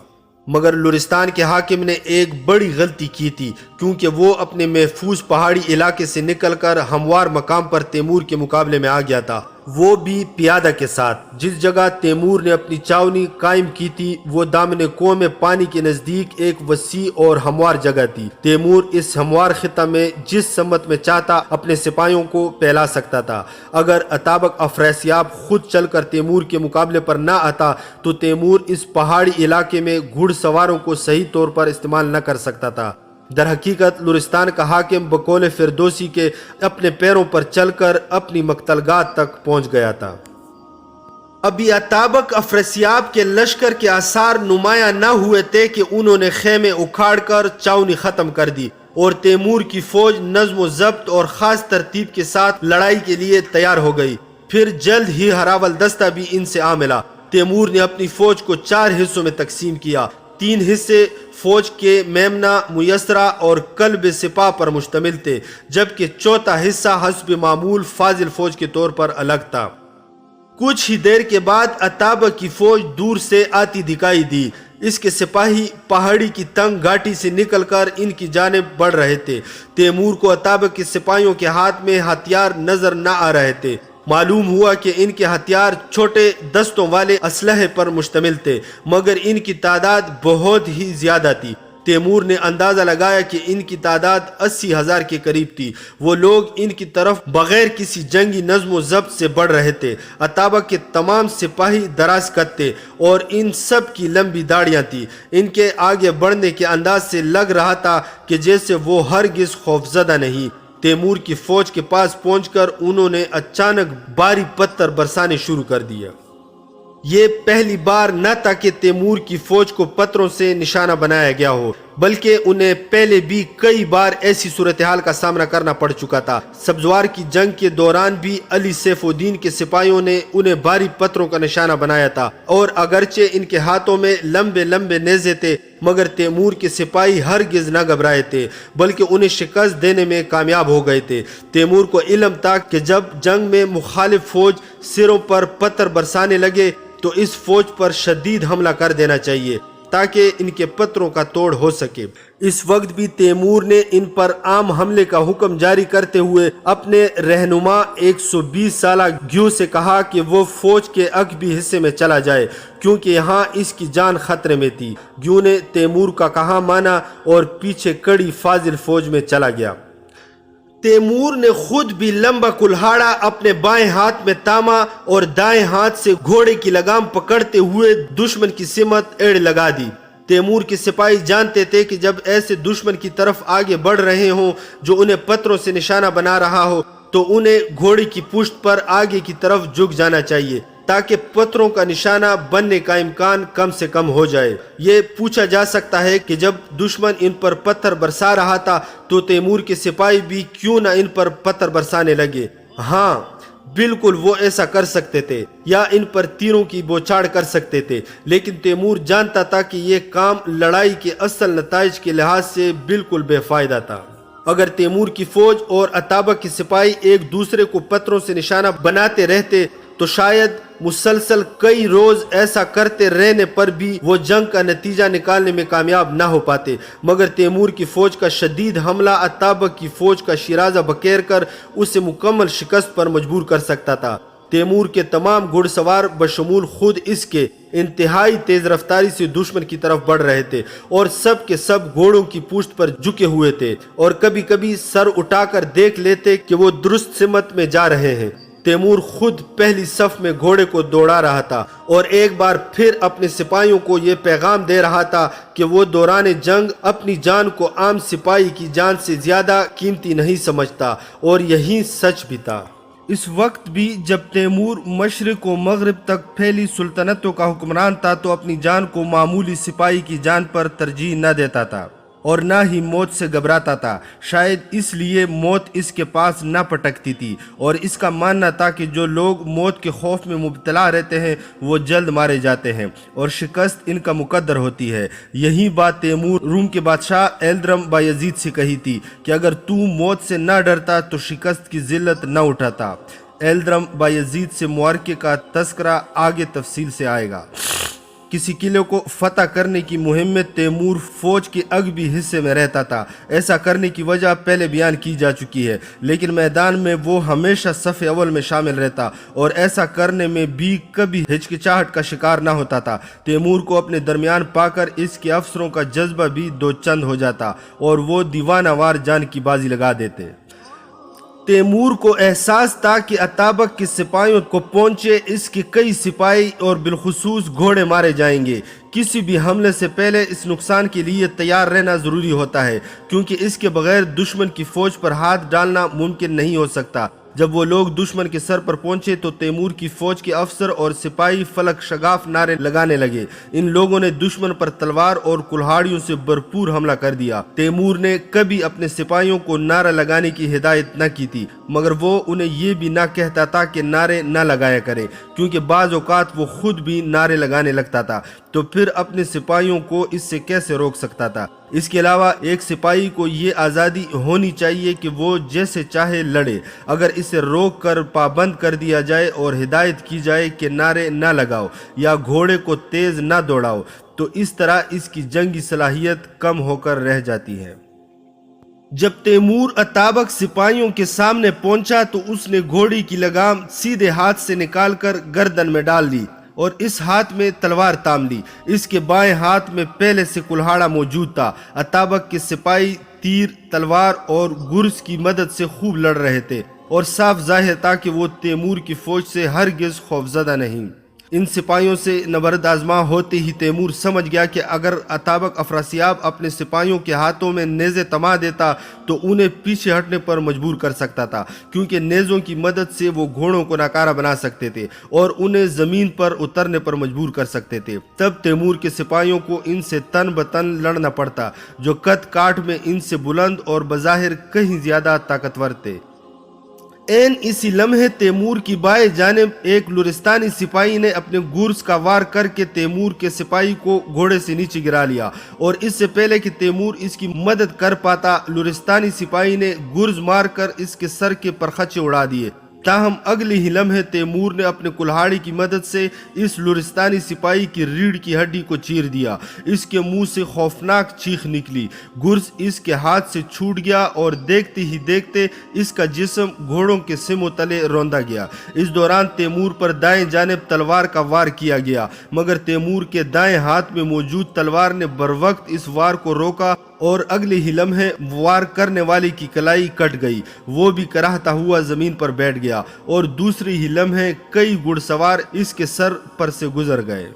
مگر لورستان کے حاکم نے ایک بڑی غلطی کی تھی، کیونکہ وہ اپنے محفوظ پہاڑی علاقے سے نکل کر ہموار مقام پر تیمور کے مقابلے میں آ گیا تھا، وہ بھی پیادہ کے ساتھ۔ جس جگہ تیمور نے اپنی چھاونی قائم کی تھی وہ دامن کوہ میں پانی کے نزدیک ایک وسیع اور ہموار جگہ تھی۔ تیمور اس ہموار خطہ میں جس سمت میں چاہتا اپنے سپاہیوں کو پھیلا سکتا تھا۔ اگر اتابک افراسیاب خود چل کر تیمور کے مقابلے پر نہ آتا تو تیمور اس پہاڑی علاقے میں گھڑ سواروں کو صحیح طور پر استعمال نہ کر سکتا تھا۔ در حقیقت لورستان کا حاکم بقول فردوسی کے اپنے پیروں پر چل کر اپنی مقتلگاہ تک پہنچ گیا تھا۔ ابھی اتابک افراسیاب کے لشکر کے آثار نمایاں نہ ہوئے تھے کہ انہوں نے خیمے اکھاڑ کر چھاونی ختم کر دی اور تیمور کی فوج نظم و ضبط اور خاص ترتیب کے ساتھ لڑائی کے لیے تیار ہو گئی۔ پھر جلد ہی ہراول دستہ بھی ان سے آ ملا۔ تیمور نے اپنی فوج کو 4 حصوں میں تقسیم کیا۔ 3 حصے فوج کے میمنہ، میسرہ اور کلب سپاہ پر مشتمل تھے، جبکہ چوتھا حصہ حسب معمول فاضل فوج کے طور پر الگ تھا۔ کچھ ہی دیر کے بعد اتابک کی فوج دور سے آتی دکھائی دی۔ اس کے سپاہی پہاڑی کی تنگ گھاٹی سے نکل کر ان کی جانب بڑھ رہے تھے۔ تیمور کو اتابک کے سپاہیوں کے ہاتھ میں ہتھیار نظر نہ آ رہے تھے۔ معلوم ہوا کہ ان کے ہتھیار چھوٹے دستوں والے اسلحے پر مشتمل تھے، مگر ان کی تعداد بہت ہی زیادہ تھی۔ تیمور نے اندازہ لگایا کہ ان کی تعداد 80,000 کے قریب تھی۔ وہ لوگ ان کی طرف بغیر کسی جنگی نظم و ضبط سے بڑھ رہے تھے۔ اتابک کے تمام سپاہی دراز قد تھے اور ان سب کی لمبی داڑیاں تھیں۔ ان کے آگے بڑھنے کے انداز سے لگ رہا تھا کہ جیسے وہ ہرگز خوفزدہ نہیں۔ تیمور کی فوج کے پاس پہنچ کر انہوں نے اچانک بھاری پتھر برسانے شروع کر دیا۔ یہ پہلی بار نہ تھا کہ تیمور کی فوج کو پتھروں سے نشانہ بنایا گیا ہو، بلکہ انہیں پہلے بھی کئی بار ایسی صورتحال کا سامنا کرنا پڑ چکا تھا۔ سبزوار کی جنگ کے دوران بھی علی سیف الدین کے سپاہیوں نے انہیں بھاری پتھروں کا نشانہ بنایا تھا، اور اگرچہ ان کے ہاتھوں میں لمبے لمبے نیزے تھے مگر تیمور کے سپاہی ہرگز نہ گھبرائے تھے، بلکہ انہیں شکست دینے میں کامیاب ہو گئے تھے۔ تیمور کو علم تھا کہ جب جنگ میں مخالف فوج سروں پر پتھر برسانے لگے تو اس فوج پر شدید حملہ کر دینا چاہیے تاکہ ان کے پتھروں کا توڑ ہو سکے۔ اس وقت بھی تیمور نے ان پر عام حملے کا حکم جاری کرتے ہوئے اپنے رہنما 120 سالہ گیو سے کہا کہ وہ فوج کے عقبی حصے میں چلا جائے، کیونکہ یہاں اس کی جان خطرے میں تھی۔ گیو نے تیمور کا کہا مانا اور پیچھے کڑی فاضل فوج میں چلا گیا۔ تیمور نے خود بھی لمبا کلہاڑا اپنے بائیں ہاتھ میں تاما اور دائیں ہاتھ سے گھوڑے کی لگام پکڑتے ہوئے دشمن کی سمت ایڑ لگا دی۔ تیمور کے سپاہی جانتے تھے کہ جب ایسے دشمن کی طرف آگے بڑھ رہے ہوں جو انہیں پتھروں سے نشانہ بنا رہا ہو تو انہیں گھوڑے کی پشت پر آگے کی طرف جھک جانا چاہیے تاکہ پتھروں کا نشانہ بننے کا امکان کم سے کم ہو جائے۔ یہ پوچھا جا سکتا ہے کہ جب دشمن ان پر پتھر برسا رہا تھا تو تیمور کے سپاہی بھی کیوں نہ ان پر پتھر برسانے لگے؟ ہاں بالکل وہ ایسا کر سکتے تھے یا ان پر تیروں کی بوچھاڑ کر سکتے تھے، لیکن تیمور جانتا تھا کہ یہ کام لڑائی کے اصل نتائج کے لحاظ سے بالکل بے فائدہ تھا۔ اگر تیمور کی فوج اور اتابک کے سپاہی ایک دوسرے کو پتھروں سے نشانہ بناتے رہتے تو شاید مسلسل کئی روز ایسا کرتے رہنے پر بھی وہ جنگ کا نتیجہ نکالنے میں کامیاب نہ ہو پاتے، مگر تیمور کی فوج کا شدید حملہ اتابک کی فوج کا شیرازہ بکیر کر اسے مکمل شکست پر مجبور کر سکتا تھا۔ تیمور کے تمام گھڑ سوار بشمول خود اس کے انتہائی تیز رفتاری سے دشمن کی طرف بڑھ رہے تھے اور سب کے سب گھوڑوں کی پشت پر جھکے ہوئے تھے اور کبھی کبھی سر اٹھا کر دیکھ لیتے کہ وہ درست سمت میں جا رہے ہیں۔ تیمور خود پہلی صف میں گھوڑے کو دوڑا رہا تھا اور ایک بار پھر اپنے سپاہیوں کو یہ پیغام دے رہا تھا کہ وہ دوران جنگ اپنی جان کو عام سپاہی کی جان سے زیادہ قیمتی نہیں سمجھتا، اور یہی سچ بھی تھا۔ اس وقت بھی جب تیمور مشرق و مغرب تک پھیلی سلطنتوں کا حکمران تھا تو اپنی جان کو معمولی سپاہی کی جان پر ترجیح نہ دیتا تھا اور نہ ہی موت سے گھبراتا تھا۔ شاید اس لیے موت اس کے پاس نہ پٹکتی تھی، اور اس کا ماننا تھا کہ جو لوگ موت کے خوف میں مبتلا رہتے ہیں وہ جلد مارے جاتے ہیں اور شکست ان کا مقدر ہوتی ہے۔ یہی بات تیمور روم کے بادشاہ ایلدرم بایزید سے کہی تھی کہ اگر تو موت سے نہ ڈرتا تو شکست کی ذلت نہ اٹھاتا۔ ایلدرم بایزید سے معرکے کا تذکرہ آگے تفصیل سے آئے گا۔ کسی قلعے کو فتح کرنے کی مہم میں تیمور فوج کے اغبی حصے میں رہتا تھا۔ ایسا کرنے کی وجہ پہلے بیان کی جا چکی ہے، لیکن میدان میں وہ ہمیشہ صف اول میں شامل رہتا اور ایسا کرنے میں بھی کبھی ہچکچاہٹ کا شکار نہ ہوتا تھا۔ تیمور کو اپنے درمیان پا کر اس کے افسروں کا جذبہ بھی دو چند ہو جاتا اور وہ دیوانہ وار جان کی بازی لگا دیتے۔ تیمور کو احساس تھا کہ اتابک کے سپاہیوں کو پہنچے اس کے کئی سپاہی اور بالخصوص گھوڑے مارے جائیں گے۔ کسی بھی حملے سے پہلے اس نقصان کے لیے تیار رہنا ضروری ہوتا ہے، کیونکہ اس کے بغیر دشمن کی فوج پر ہاتھ ڈالنا ممکن نہیں ہو سکتا۔ جب وہ لوگ دشمن کے سر پر پہنچے تو تیمور کی فوج کے افسر اور سپاہی فلک شگاف نعرے لگانے لگے۔ ان لوگوں نے دشمن پر تلوار اور کلہاڑیوں سے بھرپور حملہ کر دیا۔ تیمور نے کبھی اپنے سپاہیوں کو نعرہ لگانے کی ہدایت نہ کی تھی، مگر وہ انہیں یہ بھی نہ کہتا تھا کہ نعرے نہ لگایا کریں، کیونکہ بعض اوقات وہ خود بھی نعرے لگانے لگتا تھا، تو پھر اپنے سپاہیوں کو اس سے کیسے روک سکتا تھا؟ اس کے علاوہ ایک سپاہی کو یہ آزادی ہونی چاہیے کہ وہ جیسے چاہے لڑے۔ اگر اسے روک کر پابند کر دیا جائے اور ہدایت کی جائے کہ نعرے نہ لگاؤ یا گھوڑے کو تیز نہ دوڑاؤ، تو اس طرح اس کی جنگی صلاحیت کم ہو کر رہ جاتی ہے۔ جب تیمور اتابک سپاہیوں کے سامنے پہنچا تو اس نے گھوڑی کی لگام سیدھے ہاتھ سے نکال کر گردن میں ڈال دی اور اس ہاتھ میں تلوار تام لی۔ اس کے بائیں ہاتھ میں پہلے سے کلہاڑا موجود تھا۔ اتابک کے سپاہی تیر، تلوار اور گرز کی مدد سے خوب لڑ رہے تھے اور صاف ظاہر تھا کہ وہ تیمور کی فوج سے ہرگز خوفزدہ نہیں۔ ان سپاہیوں سے نبرد آزما ہوتے ہی تیمور سمجھ گیا کہ اگر اتابک افراسیاب اپنے سپاہیوں کے ہاتھوں میں نیزے تما دیتا تو انہیں پیچھے ہٹنے پر مجبور کر سکتا تھا، کیونکہ نیزوں کی مدد سے وہ گھوڑوں کو ناکارہ بنا سکتے تھے اور انہیں زمین پر اترنے پر مجبور کر سکتے تھے۔ تب تیمور کے سپاہیوں کو ان سے تن بتن لڑنا پڑتا، جو قد کاٹ میں ان سے بلند اور بظاہر کہیں زیادہ طاقتور تھے۔ اسی لمحے تیمور کی بائیں جانب ایک لرستانی سپاہی نے اپنے گرز کا وار کر کے تیمور کے سپاہی کو گھوڑے سے نیچے گرا لیا، اور اس سے پہلے کہ تیمور اس کی مدد کر پاتا لرستانی سپاہی نے گرز مار کر اس کے سر کے پرخچے اڑا دیے۔ تاہم اگلے ہی لمحے تیمور نے اپنے کلہاڑی کی مدد سے اس لرستانی سپاہی کی ریڑھ کی ہڈی کو چیر دیا۔ اس کے منہ سے خوفناک چیخ نکلی، گرز اس کے ہاتھ سے چھوٹ گیا اور دیکھتے ہی دیکھتے اس کا جسم گھوڑوں کے سموں تلے روندا گیا۔ اس دوران تیمور پر دائیں جانب تلوار کا وار کیا گیا، مگر تیمور کے دائیں ہاتھ میں موجود تلوار نے بروقت اس وار کو روکا اور اگلے ہی لمحے وار کرنے والے کی کلائی کٹ گئی۔ وہ بھی کراہتا ہوا زمین پر بیٹھ گیا اور دوسری ہی لمحے کئی گھڑ سوار اس کے سر پر سے گزر گئے۔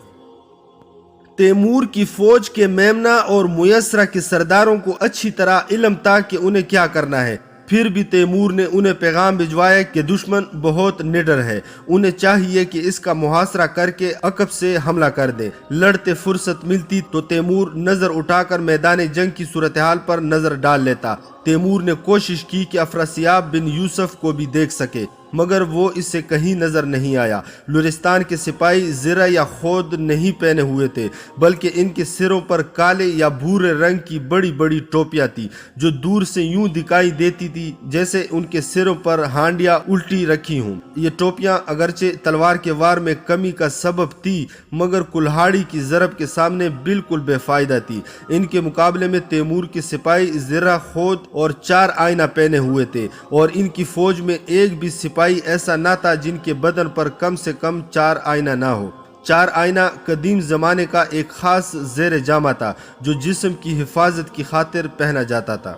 تیمور کی فوج کے میمنہ اور میسرہ کے سرداروں کو اچھی طرح علم تھا کہ انہیں کیا کرنا ہے، پھر بھی تیمور نے انہیں پیغام بھجوایا کہ دشمن بہت نڈر ہے، انہیں چاہیے کہ اس کا محاصرہ کر کے عقب سے حملہ کر دیں۔ لڑتے فرصت ملتی تو تیمور نظر اٹھا کر میدان جنگ کی صورتحال پر نظر ڈال لیتا۔ تیمور نے کوشش کی کہ افراسیاب بن یوسف کو بھی دیکھ سکے، مگر وہ اس سے کہیں نظر نہیں آیا۔ لرستان کے سپاہی زرہ یا خود نہیں پہنے ہوئے تھے، بلکہ ان کے سروں پر کالے یا بھورے رنگ کی بڑی بڑی ٹوپیاں تھی، جو دور سے یوں دکھائی دیتی تھی جیسے ان کے سروں پر ہانڈیاں الٹی رکھی ہوں۔ یہ ٹوپیاں اگرچہ تلوار کے وار میں کمی کا سبب تھی، مگر کلہاڑی کی ضرب کے سامنے بالکل بے فائدہ تھی۔ ان کے مقابلے میں تیمور کے سپاہی زرہ، خود اور 4 آئینہ پہنے ہوئے تھے، اور ان کی فوج میں ایک بھی سپاہی ایسا نہ تھا جن کے بدن پر کم سے کم 4 آئینہ نہ ہو۔ 4 آئینہ قدیم زمانے کا ایک خاص زیر جامہ تھا جو جسم کی حفاظت کی خاطر پہنا جاتا تھا۔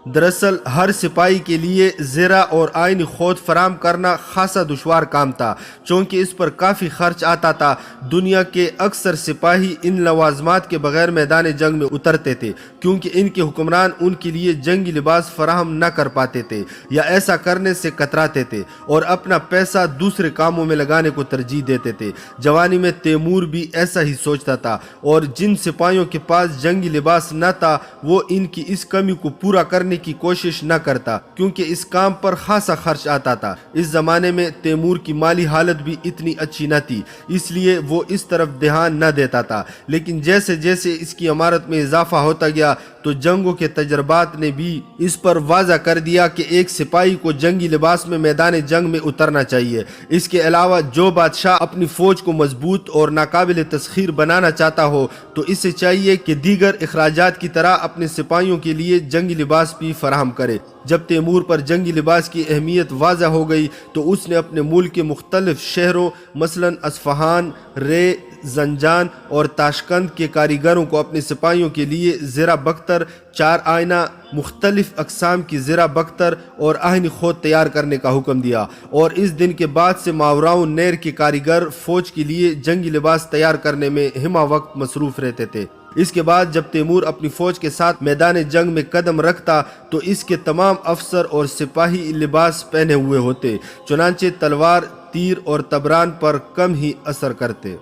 دراصل ہر سپاہی کے لیے زرہ اور آئینی خود فراہم کرنا خاصا دشوار کام تھا، چونکہ اس پر کافی خرچ آتا تھا۔ دنیا کے اکثر سپاہی ان لوازمات کے بغیر میدان جنگ میں اترتے تھے، کیونکہ ان کے حکمران ان کے لیے جنگی لباس فراہم نہ کر پاتے تھے یا ایسا کرنے سے کتراتے تھے اور اپنا پیسہ دوسرے کاموں میں لگانے کو ترجیح دیتے تھے۔ جوانی میں تیمور بھی ایسا ہی سوچتا تھا، اور جن سپاہیوں کے پاس جنگی لباس نہ تھا وہ ان کی اس کمی کو پورا کرنے کرنے کی کوشش نہ کرتا کیونکہ اس کام پر خاصا خرچ آتا تھا۔ اس زمانے میں تیمور کی مالی حالت بھی اتنی اچھی نہ تھی، اس لیے وہ اس طرف دھیان نہ دیتا تھا، لیکن جیسے جیسے اس کی عمارت میں اضافہ ہوتا گیا تو جنگوں کے تجربات نے بھی اس پر واضح کر دیا کہ ایک سپاہی کو جنگی لباس میں میدان جنگ میں اترنا چاہیے۔ اس کے علاوہ جو بادشاہ اپنی فوج کو مضبوط اور ناقابل تسخیر بنانا چاہتا ہو تو اسے چاہیے کہ دیگر اخراجات کی طرح اپنے سپاہیوں کے لیے جنگی لباس بھی فراہم کرے۔ جب تیمور پر جنگی لباس کی اہمیت واضح ہو گئی تو اس نے اپنے ملک کے مختلف شہروں مثلا اصفہان، رے، زنجان اور تاشقند کے کاریگروں کو اپنے سپاہیوں کے لیے زرہ بختر، چار آئینہ، مختلف اقسام کی زرہ بختر اور آہنی خود تیار کرنے کا حکم دیا، اور اس دن کے بعد سے ماوراؤں نیر کے کاریگر فوج کے لیے جنگی لباس تیار کرنے میں ہمہ وقت مصروف رہتے تھے۔ اس کے بعد جب تیمور اپنی فوج کے ساتھ میدان جنگ میں قدم رکھتا تو اس کے تمام افسر اور سپاہی لباس پہنے ہوئے ہوتے، چنانچہ تلوار، تیر اور تبران پر کم ہی اثر کرتے۔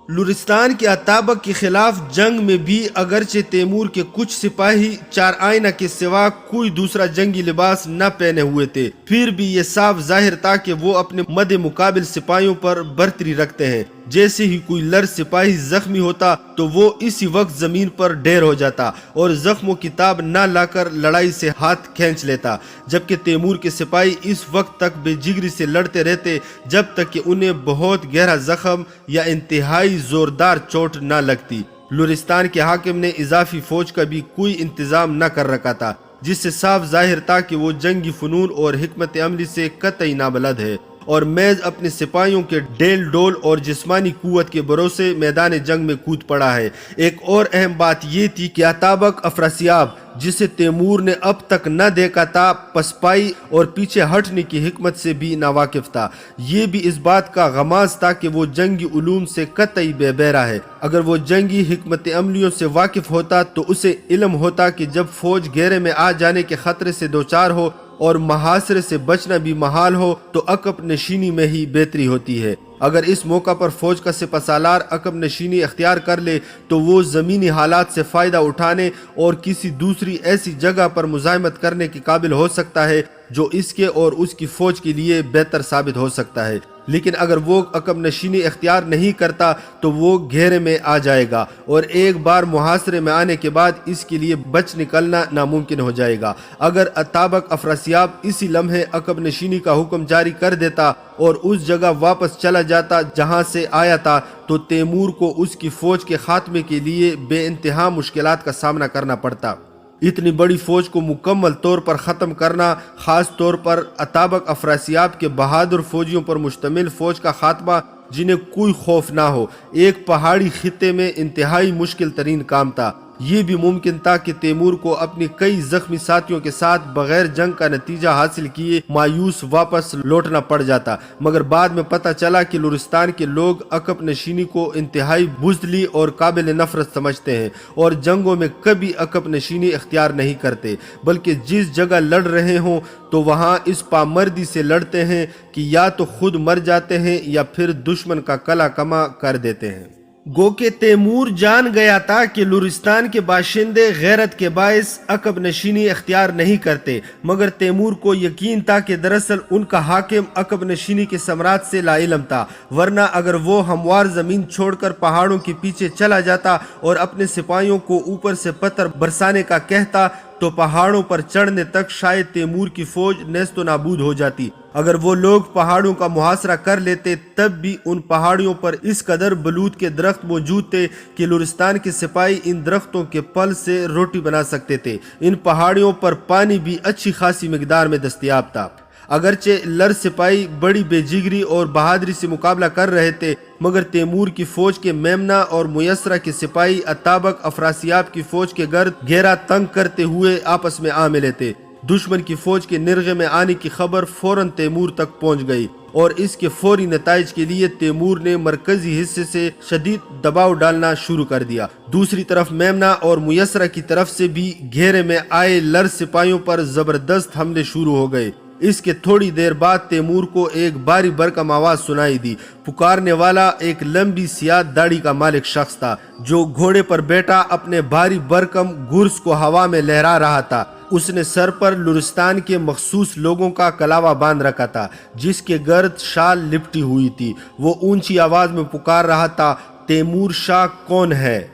لرستان کے اتابک کے خلاف جنگ میں بھی اگرچہ تیمور کے کچھ سپاہی چار آئینہ کے سوا کوئی دوسرا جنگی لباس نہ پہنے ہوئے تھے، پھر بھی یہ صاف ظاہر تھا کہ وہ اپنے مد مقابل سپاہیوں پر برتری رکھتے ہیں۔ جیسے ہی کوئی لڑ سپاہی زخمی ہوتا تو وہ اسی وقت زمین پر ڈھیر ہو جاتا اور زخم و کتاب نہ لا کر لڑائی سے ہاتھ کھینچ لیتا، جبکہ تیمور کے سپاہی اس وقت تک بے جگری سے لڑتے رہتے جب تک کہ انہیں بہت گہرا زخم یا انتہائی زوردار چوٹ نہ لگتی۔ لرستان کے حاکم نے اضافی فوج کا بھی کوئی انتظام نہ کر رکھا تھا، جس سے صاف ظاہر تھا کہ وہ جنگی فنون اور حکمت عملی سے قطعی نابلد ہے، اور محض اپنے سپاہیوں کے ڈیل ڈول اور جسمانی قوت کے بھروسے میدان جنگ میں کود پڑا ہے۔ ایک اور اہم بات یہ تھی کہ اتابک افراسیاب، جسے تیمور نے اب تک نہ دیکھا تھا، پسپائی اور پیچھے ہٹنے کی حکمت سے بھی ناواقف تھا۔ یہ بھی اس بات کا غماز تھا کہ وہ جنگی علوم سے قطعی بے بہرہ ہے۔ اگر وہ جنگی حکمت عملیوں سے واقف ہوتا تو اسے علم ہوتا کہ جب فوج گھیرے میں آ جانے کے خطرے سے دوچار ہو اور محاصرے سے بچنا بھی محال ہو تو عقب نشینی میں ہی بہتری ہوتی ہے۔ اگر اس موقع پر فوج کا سپہ سالار عقب نشینی اختیار کر لے تو وہ زمینی حالات سے فائدہ اٹھانے اور کسی دوسری ایسی جگہ پر مزاحمت کرنے کے قابل ہو سکتا ہے جو اس کے اور اس کی فوج کے لیے بہتر ثابت ہو سکتا ہے، لیکن اگر وہ عقب نشینی اختیار نہیں کرتا تو وہ گھیرے میں آ جائے گا اور ایک بار محاصرے میں آنے کے بعد اس کے لیے بچ نکلنا ناممکن ہو جائے گا۔ اگر اتابک افراسیاب اسی لمحے عقب نشینی کا حکم جاری کر دیتا اور اس جگہ واپس چلا جاتا جہاں سے آیا تھا تو تیمور کو اس کی فوج کے خاتمے کے لیے بے انتہا مشکلات کا سامنا کرنا پڑتا۔ اتنی بڑی فوج کو مکمل طور پر ختم کرنا، خاص طور پر اتابک افراسیاب کے بہادر فوجیوں پر مشتمل فوج کا خاتمہ جنہیں کوئی خوف نہ ہو، ایک پہاڑی خطے میں انتہائی مشکل ترین کام تھا۔ یہ بھی ممکن تھا کہ تیمور کو اپنی کئی زخمی ساتھیوں کے ساتھ بغیر جنگ کا نتیجہ حاصل کیے مایوس واپس لوٹنا پڑ جاتا، مگر بعد میں پتہ چلا کہ لرستان کے لوگ عقب نشینی کو انتہائی بزدلی اور قابل نفرت سمجھتے ہیں اور جنگوں میں کبھی عقب نشینی اختیار نہیں کرتے، بلکہ جس جگہ لڑ رہے ہوں تو وہاں اس پامردی سے لڑتے ہیں کہ یا تو خود مر جاتے ہیں یا پھر دشمن کا کلا کما کر دیتے ہیں۔ گو کہ تیمور جان گیا تھا کہ لرستان کے باشندے غیرت کے باعث عقب نشینی اختیار نہیں کرتے، مگر تیمور کو یقین تھا کہ دراصل ان کا حاکم عقب نشینی کے ثمرات سے لا علم تھا، ورنہ اگر وہ ہموار زمین چھوڑ کر پہاڑوں کے پیچھے چلا جاتا اور اپنے سپاہیوں کو اوپر سے پتھر برسانے کا کہتا تو پہاڑوں پر چڑھنے تک شاید تیمور کی فوج نیست و نابود ہو جاتی۔ اگر وہ لوگ پہاڑوں کا محاصرہ کر لیتے تب بھی ان پہاڑیوں پر اس قدر بلوط کے درخت موجود تھے کہ لرستان کے سپاہی ان درختوں کے پل سے روٹی بنا سکتے تھے۔ ان پہاڑیوں پر پانی بھی اچھی خاصی مقدار میں دستیاب تھا۔ اگرچہ لر سپاہی بڑی بے جگری اور بہادری سے مقابلہ کر رہے تھے، مگر تیمور کی فوج کے میمنہ اور میسرہ کے سپاہی اتابک افراسیاب کی فوج کے گرد گھیرا تنگ کرتے ہوئے آپس میں آ ملے تھے۔ دشمن کی فوج کے نرغے میں آنے کی خبر فوراً تیمور تک پہنچ گئی اور اس کے فوری نتائج کے لیے تیمور نے مرکزی حصے سے شدید دباؤ ڈالنا شروع کر دیا۔ دوسری طرف میمنہ اور میسرہ کی طرف سے بھی گھیرے میں آئے لر سپاہیوں پر زبردست حملے شروع ہو گئے۔ اس کے تھوڑی دیر بعد تیمور کو ایک باری برکم آواز سنائی دی۔ پکارنے والا ایک لمبی سیاہ داڑھی کا مالک شخص تھا جو گھوڑے پر بیٹھا اپنے بھاری برکم گرز کو ہوا میں لہرا رہا تھا۔ اس نے سر پر لرستان کے مخصوص لوگوں کا کلاوہ باندھ رکھا تھا جس کے گرد شال لپٹی ہوئی تھی۔ وہ اونچی آواز میں پکار رہا تھا، تیمور شاہ کون ہے؟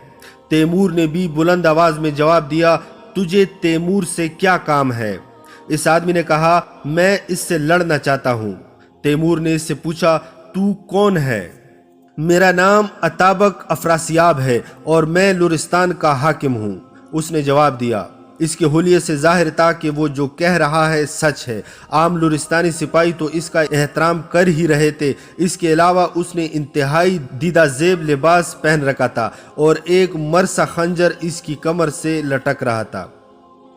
تیمور نے بھی بلند آواز میں جواب دیا، تجھے تیمور سے کیا کام ہے؟ اس آدمی نے کہا، میں اس سے لڑنا چاہتا ہوں۔ تیمور نے اس سے پوچھا، تو کون ہے؟ میرا نام اتابک افراسیاب ہے اور میں لرستان کا حاکم ہوں، اس نے جواب دیا۔ اس کے حلیے سے ظاہر تھا کہ وہ جو کہہ رہا ہے سچ ہے۔ عام لرستانی سپاہی تو اس کا احترام کر ہی رہے تھے۔ اس کے علاوہ اس نے انتہائی دیدہ زیب لباس پہن رکھا تھا اور ایک مرسا خنجر اس کی کمر سے لٹک رہا تھا۔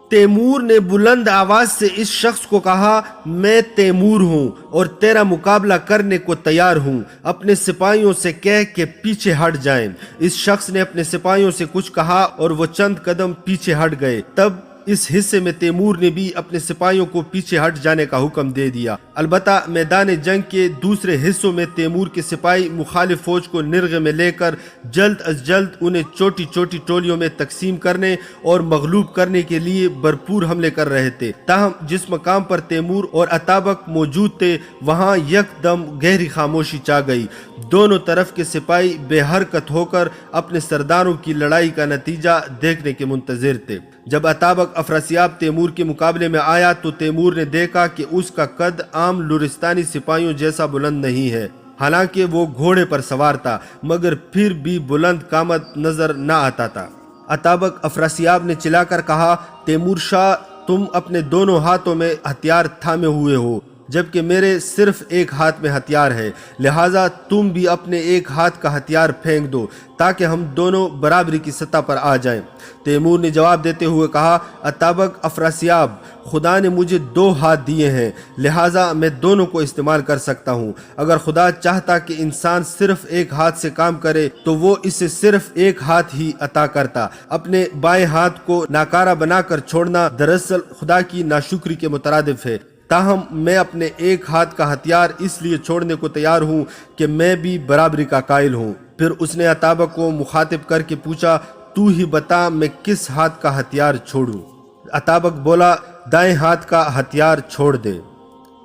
تیمور نے بلند آواز سے اس شخص کو کہا، میں تیمور ہوں اور تیرا مقابلہ کرنے کو تیار ہوں، اپنے سپاہیوں سے کہہ کہ پیچھے ہٹ جائیں۔ اس شخص نے اپنے سپاہیوں سے کچھ کہا اور وہ چند قدم پیچھے ہٹ گئے۔ تب اس حصے میں تیمور نے بھی اپنے سپاہیوں کو پیچھے ہٹ جانے کا حکم دے دیا۔ البتہ میدان جنگ کے دوسرے حصوں میں تیمور کے سپاہی مخالف فوج کو نرغے میں لے کر جلد از جلد انہیں چھوٹی چھوٹی ٹولیوں میں تقسیم کرنے اور مغلوب کرنے کے لیے بھرپور حملے کر رہے تھے۔ تاہم جس مقام پر تیمور اور اتابک موجود تھے وہاں یک دم گہری خاموشی چھا گئی۔ دونوں طرف کے سپاہی بے حرکت ہو کر اپنے سرداروں کی لڑائی کا نتیجہ دیکھنے کے منتظر تھے۔ جب اتابک افراسیاب تیمور کے مقابلے میں آیا تو تیمور نے دیکھا کہ اس کا قد عام لرستانی سپاہیوں جیسا بلند نہیں ہے۔ حالانکہ وہ گھوڑے پر سوار تھا مگر پھر بھی بلند قامت نظر نہ آتا تھا۔ اتابک افراسیاب نے چلا کر کہا، تیمور شاہ، تم اپنے دونوں ہاتھوں میں ہتھیار تھامے ہوئے ہو جبکہ میرے صرف ایک ہاتھ میں ہتھیار ہے، لہٰذا تم بھی اپنے ایک ہاتھ کا ہتھیار پھینک دو تاکہ ہم دونوں برابری کی سطح پر آ جائیں۔ تیمور نے جواب دیتے ہوئے کہا، اتابک افراسیاب، خدا نے مجھے دو ہاتھ دیے ہیں لہٰذا میں دونوں کو استعمال کر سکتا ہوں۔ اگر خدا چاہتا کہ انسان صرف ایک ہاتھ سے کام کرے تو وہ اسے صرف ایک ہاتھ ہی عطا کرتا۔ اپنے بائیں ہاتھ کو ناکارہ بنا کر چھوڑنا دراصل خدا کی ناشکری کے مترادف ہے۔ تاہم میں اپنے ایک ہاتھ کا ہتھیار اس لیے چھوڑنے کو تیار ہوں کہ میں بھی برابری کا قائل ہوں۔ پھر اس نے اتابک کو مخاطب کر کے پوچھا، تو ہی بتا میں کس ہاتھ کا ہتھیار چھوڑوں؟ اتابک بولا، دائیں ہاتھ کا ہتھیار چھوڑ دے۔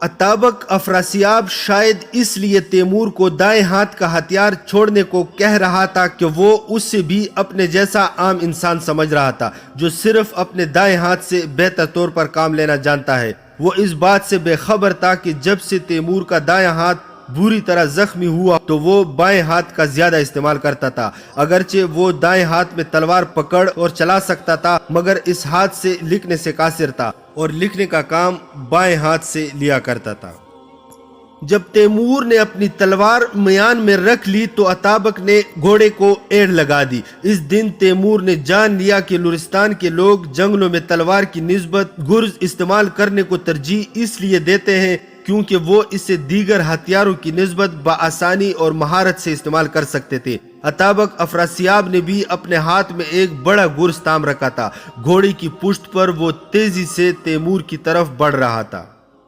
اتابک افراسیاب شاید اس لیے تیمور کو دائیں ہاتھ کا ہتھیار چھوڑنے کو کہہ رہا تھا کہ وہ اس سے بھی اپنے جیسا عام انسان سمجھ رہا تھا جو صرف اپنے دائیں ہاتھ سے بہتر طور پر کام لینا جانتا ہے۔ وہ اس بات سے بے خبر تھا کہ جب سے تیمور کا دائیں ہاتھ بری طرح زخمی ہوا تو وہ بائیں ہاتھ کا زیادہ استعمال کرتا تھا۔ اگرچہ وہ دائیں ہاتھ میں تلوار پکڑ اور چلا سکتا تھا مگر اس ہاتھ سے لکھنے سے قاصر تھا اور لکھنے کا کام بائیں ہاتھ سے لیا کرتا تھا۔ جب تیمور نے اپنی تلوار میان میں رکھ لی تو اتابک نے گھوڑے کو ایڑ لگا دی۔ اس دن تیمور نے جان لیا کہ لرستان کے لوگ جنگلوں میں تلوار کی نسبت گرز استعمال کرنے کو ترجیح اس لیے دیتے ہیں کیونکہ وہ اسے دیگر ہتھیاروں کی نسبت بآسانی اور مہارت سے استعمال کر سکتے تھے۔ اتابک افراسیاب نے بھی اپنے ہاتھ میں ایک بڑا گرز تام رکھا تھا۔ گھوڑے کی پشت پر وہ تیزی سے تیمور کی طرف بڑھ رہا تھا۔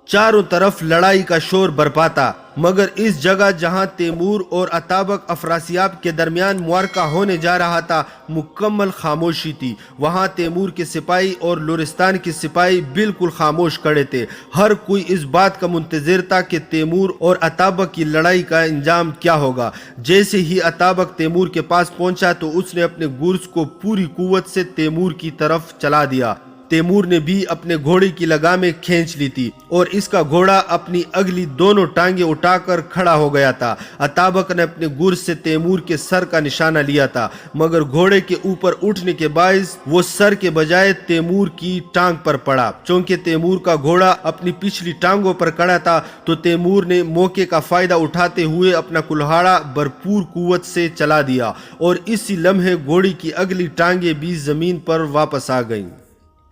چاروں طرف لڑائی کا شور برپا تھا مگر اس جگہ جہاں تیمور اور اتابک افراسیاب کے درمیان معرکہ ہونے جا رہا تھا مکمل خاموشی تھی۔ وہاں تیمور کے سپاہی اور لرستان کے سپاہی بالکل خاموش کھڑے تھے۔ ہر کوئی اس بات کا منتظر تھا کہ تیمور اور اتابک کی لڑائی کا انجام کیا ہوگا۔ جیسے ہی اتابک تیمور کے پاس پہنچا تو اس نے اپنے گرز کو پوری قوت سے تیمور کی طرف چلا دیا۔ تیمور نے بھی اپنے گھوڑے کی لگامیں کھینچ لی تھی اور اس کا گھوڑا اپنی اگلی دونوں ٹانگیں اٹھا کر کھڑا ہو گیا تھا۔ اتابک نے اپنے گرز سے تیمور کے سر کا نشانہ لیا تھا مگر گھوڑے کے اوپر اٹھنے کے باعث وہ سر کے بجائے تیمور کی ٹانگ پر پڑا۔ چونکہ تیمور کا گھوڑا اپنی پچھلی ٹانگوں پر کھڑا تھا تو تیمور نے موقع کا فائدہ اٹھاتے ہوئے اپنا کلہاڑا بھرپور قوت سے چلا دیا اور اسی لمحے گھوڑے کی اگلی ٹانگیں بھی زمین پر واپس آ گئیں۔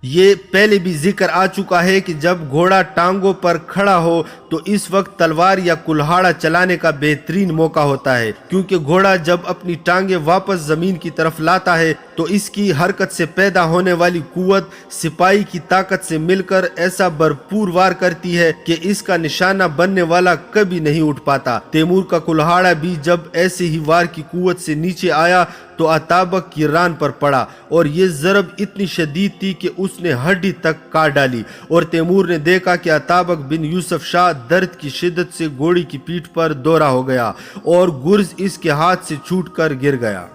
یہ پہلے بھی ذکر آ چکا ہے کہ جب گھوڑا ٹانگوں پر کھڑا ہو تو اس وقت تلوار یا کلہاڑا چلانے کا بہترین موقع ہوتا ہے کیونکہ گھوڑا جب اپنی ٹانگیں واپس زمین کی طرف لاتا ہے تو تو اس کی حرکت سے پیدا ہونے والی قوت سپاہی کی طاقت سے مل کر ایسا بھرپور وار کرتی ہے کہ اس کا نشانہ بننے والا کبھی نہیں اٹھ پاتا۔ تیمور کا کلہاڑا بھی جب ایسے ہی وار کی قوت سے نیچے آیا تو اطابق کی ران پر پڑا اور یہ ضرب اتنی شدید تھی کہ اس نے ہڈی تک کاٹ ڈالی، اور تیمور نے دیکھا کہ اطابق بن یوسف شاہ درد کی شدت سے گھوڑی کی پیٹھ پر دورا ہو گیا اور گرز اس کے ہاتھ سے چھوٹ کر گر گیا۔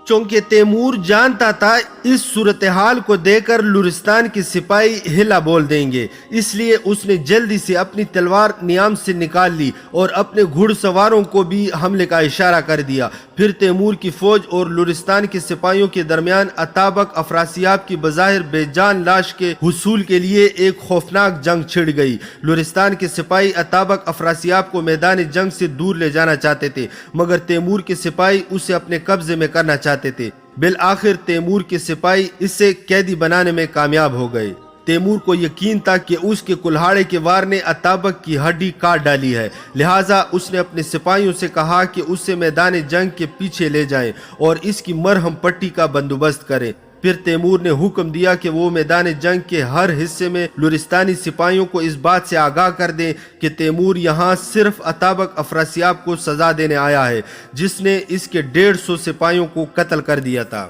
چونکہ تیمور جانتا تھا اس صورتحال کو دیکھ کر لرستان کے سپاہی ہلا بول دیں گے، اس لیے اس نے جلدی سے اپنی تلوار نیام سے نکال لی اور اپنے گھڑ سواروں کو بھی حملے کا اشارہ کر دیا۔ پھر تیمور کی فوج اور لرستان کے سپاہیوں کے درمیان اطابق افراسیاب کی بظاہر بے جان لاش کے حصول کے لیے ایک خوفناک جنگ چھڑ گئی۔ لرستان کے سپاہی اطابق افراسیاب کو میدان جنگ سے دور لے جانا چاہتے تھے، مگر تیمور کے سپاہی اسے اپنے قبضے میں کرنا چاہتے تھے۔ بالآخر تیمور کے سپاہی اسے قیدی بنانے میں کامیاب ہو گئے۔ تیمور کو یقین تھا کہ اس کے کلہاڑے کے وار نے اطابق کی ہڈی کاٹ ڈالی ہے، لہٰذا اس نے اپنے سپاہیوں سے کہا کہ اسے میدان جنگ کے پیچھے لے جائیں اور اس کی مرہم پٹی کا بندوبست کریں۔ پھر تیمور نے حکم دیا کہ وہ میدان جنگ کے ہر حصے میں لرستانی سپاہیوں کو اس بات سے آگاہ کر دیں کہ تیمور یہاں صرف اطابق افراسیاب کو سزا دینے آیا ہے، جس نے اس کے 150 سپاہیوں کو قتل کر دیا تھا۔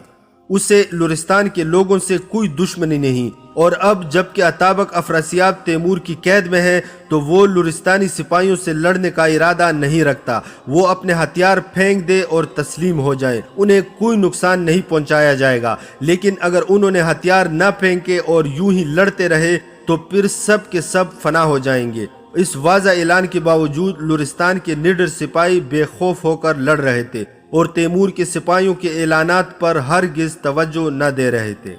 اسے لرستان کے لوگوں سے کوئی دشمنی نہیں، اور اب جب کہ اطابق افراسیاب تیمور کی قید میں ہے تو وہ لرستانی سپاہیوں سے لڑنے کا ارادہ نہیں رکھتا۔ وہ اپنے ہتھیار پھینک دے اور تسلیم ہو جائیں، انہیں کوئی نقصان نہیں پہنچایا جائے گا۔ لیکن اگر انہوں نے ہتھیار نہ پھینکے اور یوں ہی لڑتے رہے تو پھر سب کے سب فنا ہو جائیں گے۔ اس واضح اعلان کے باوجود لرستان کے نڈر سپاہی بے خوف ہو کر لڑ رہے تھے اور تیمور کے سپاہیوں کے اعلانات پر ہرگز توجہ نہ دے رہے تھے۔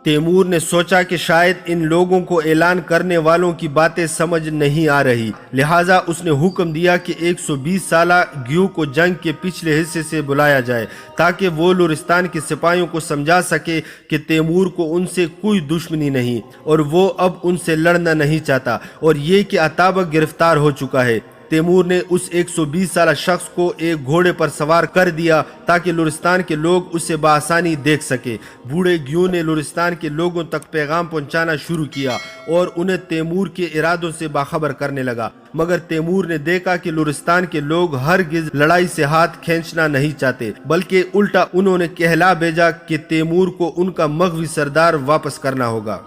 تیمور نے سوچا کہ شاید ان لوگوں کو اعلان کرنے والوں کی باتیں سمجھ نہیں آ رہی، لہٰذا اس نے حکم دیا کہ 120 سالہ گیو کو جنگ کے پچھلے حصے سے بلایا جائے تاکہ وہ لرستان کے سپاہیوں کو سمجھا سکے کہ تیمور کو ان سے کوئی دشمنی نہیں اور وہ اب ان سے لڑنا نہیں چاہتا، اور یہ کہ اطابق گرفتار ہو چکا ہے۔ تیمور نے اس 120 سالہ شخص کو ایک گھوڑے پر سوار کر دیا تاکہ لرستان کے لوگ اسے بآسانی دیکھ سکے۔ بوڑھے گیو نے لرستان کے لوگوں تک پیغام پہنچانا شروع کیا اور انہیں تیمور کے ارادوں سے باخبر کرنے لگا، مگر تیمور نے دیکھا کہ لرستان کے لوگ ہرگز لڑائی سے ہاتھ کھینچنا نہیں چاہتے، بلکہ الٹا انہوں نے کہلا بھیجا کہ تیمور کو ان کا مغوی سردار واپس کرنا ہوگا۔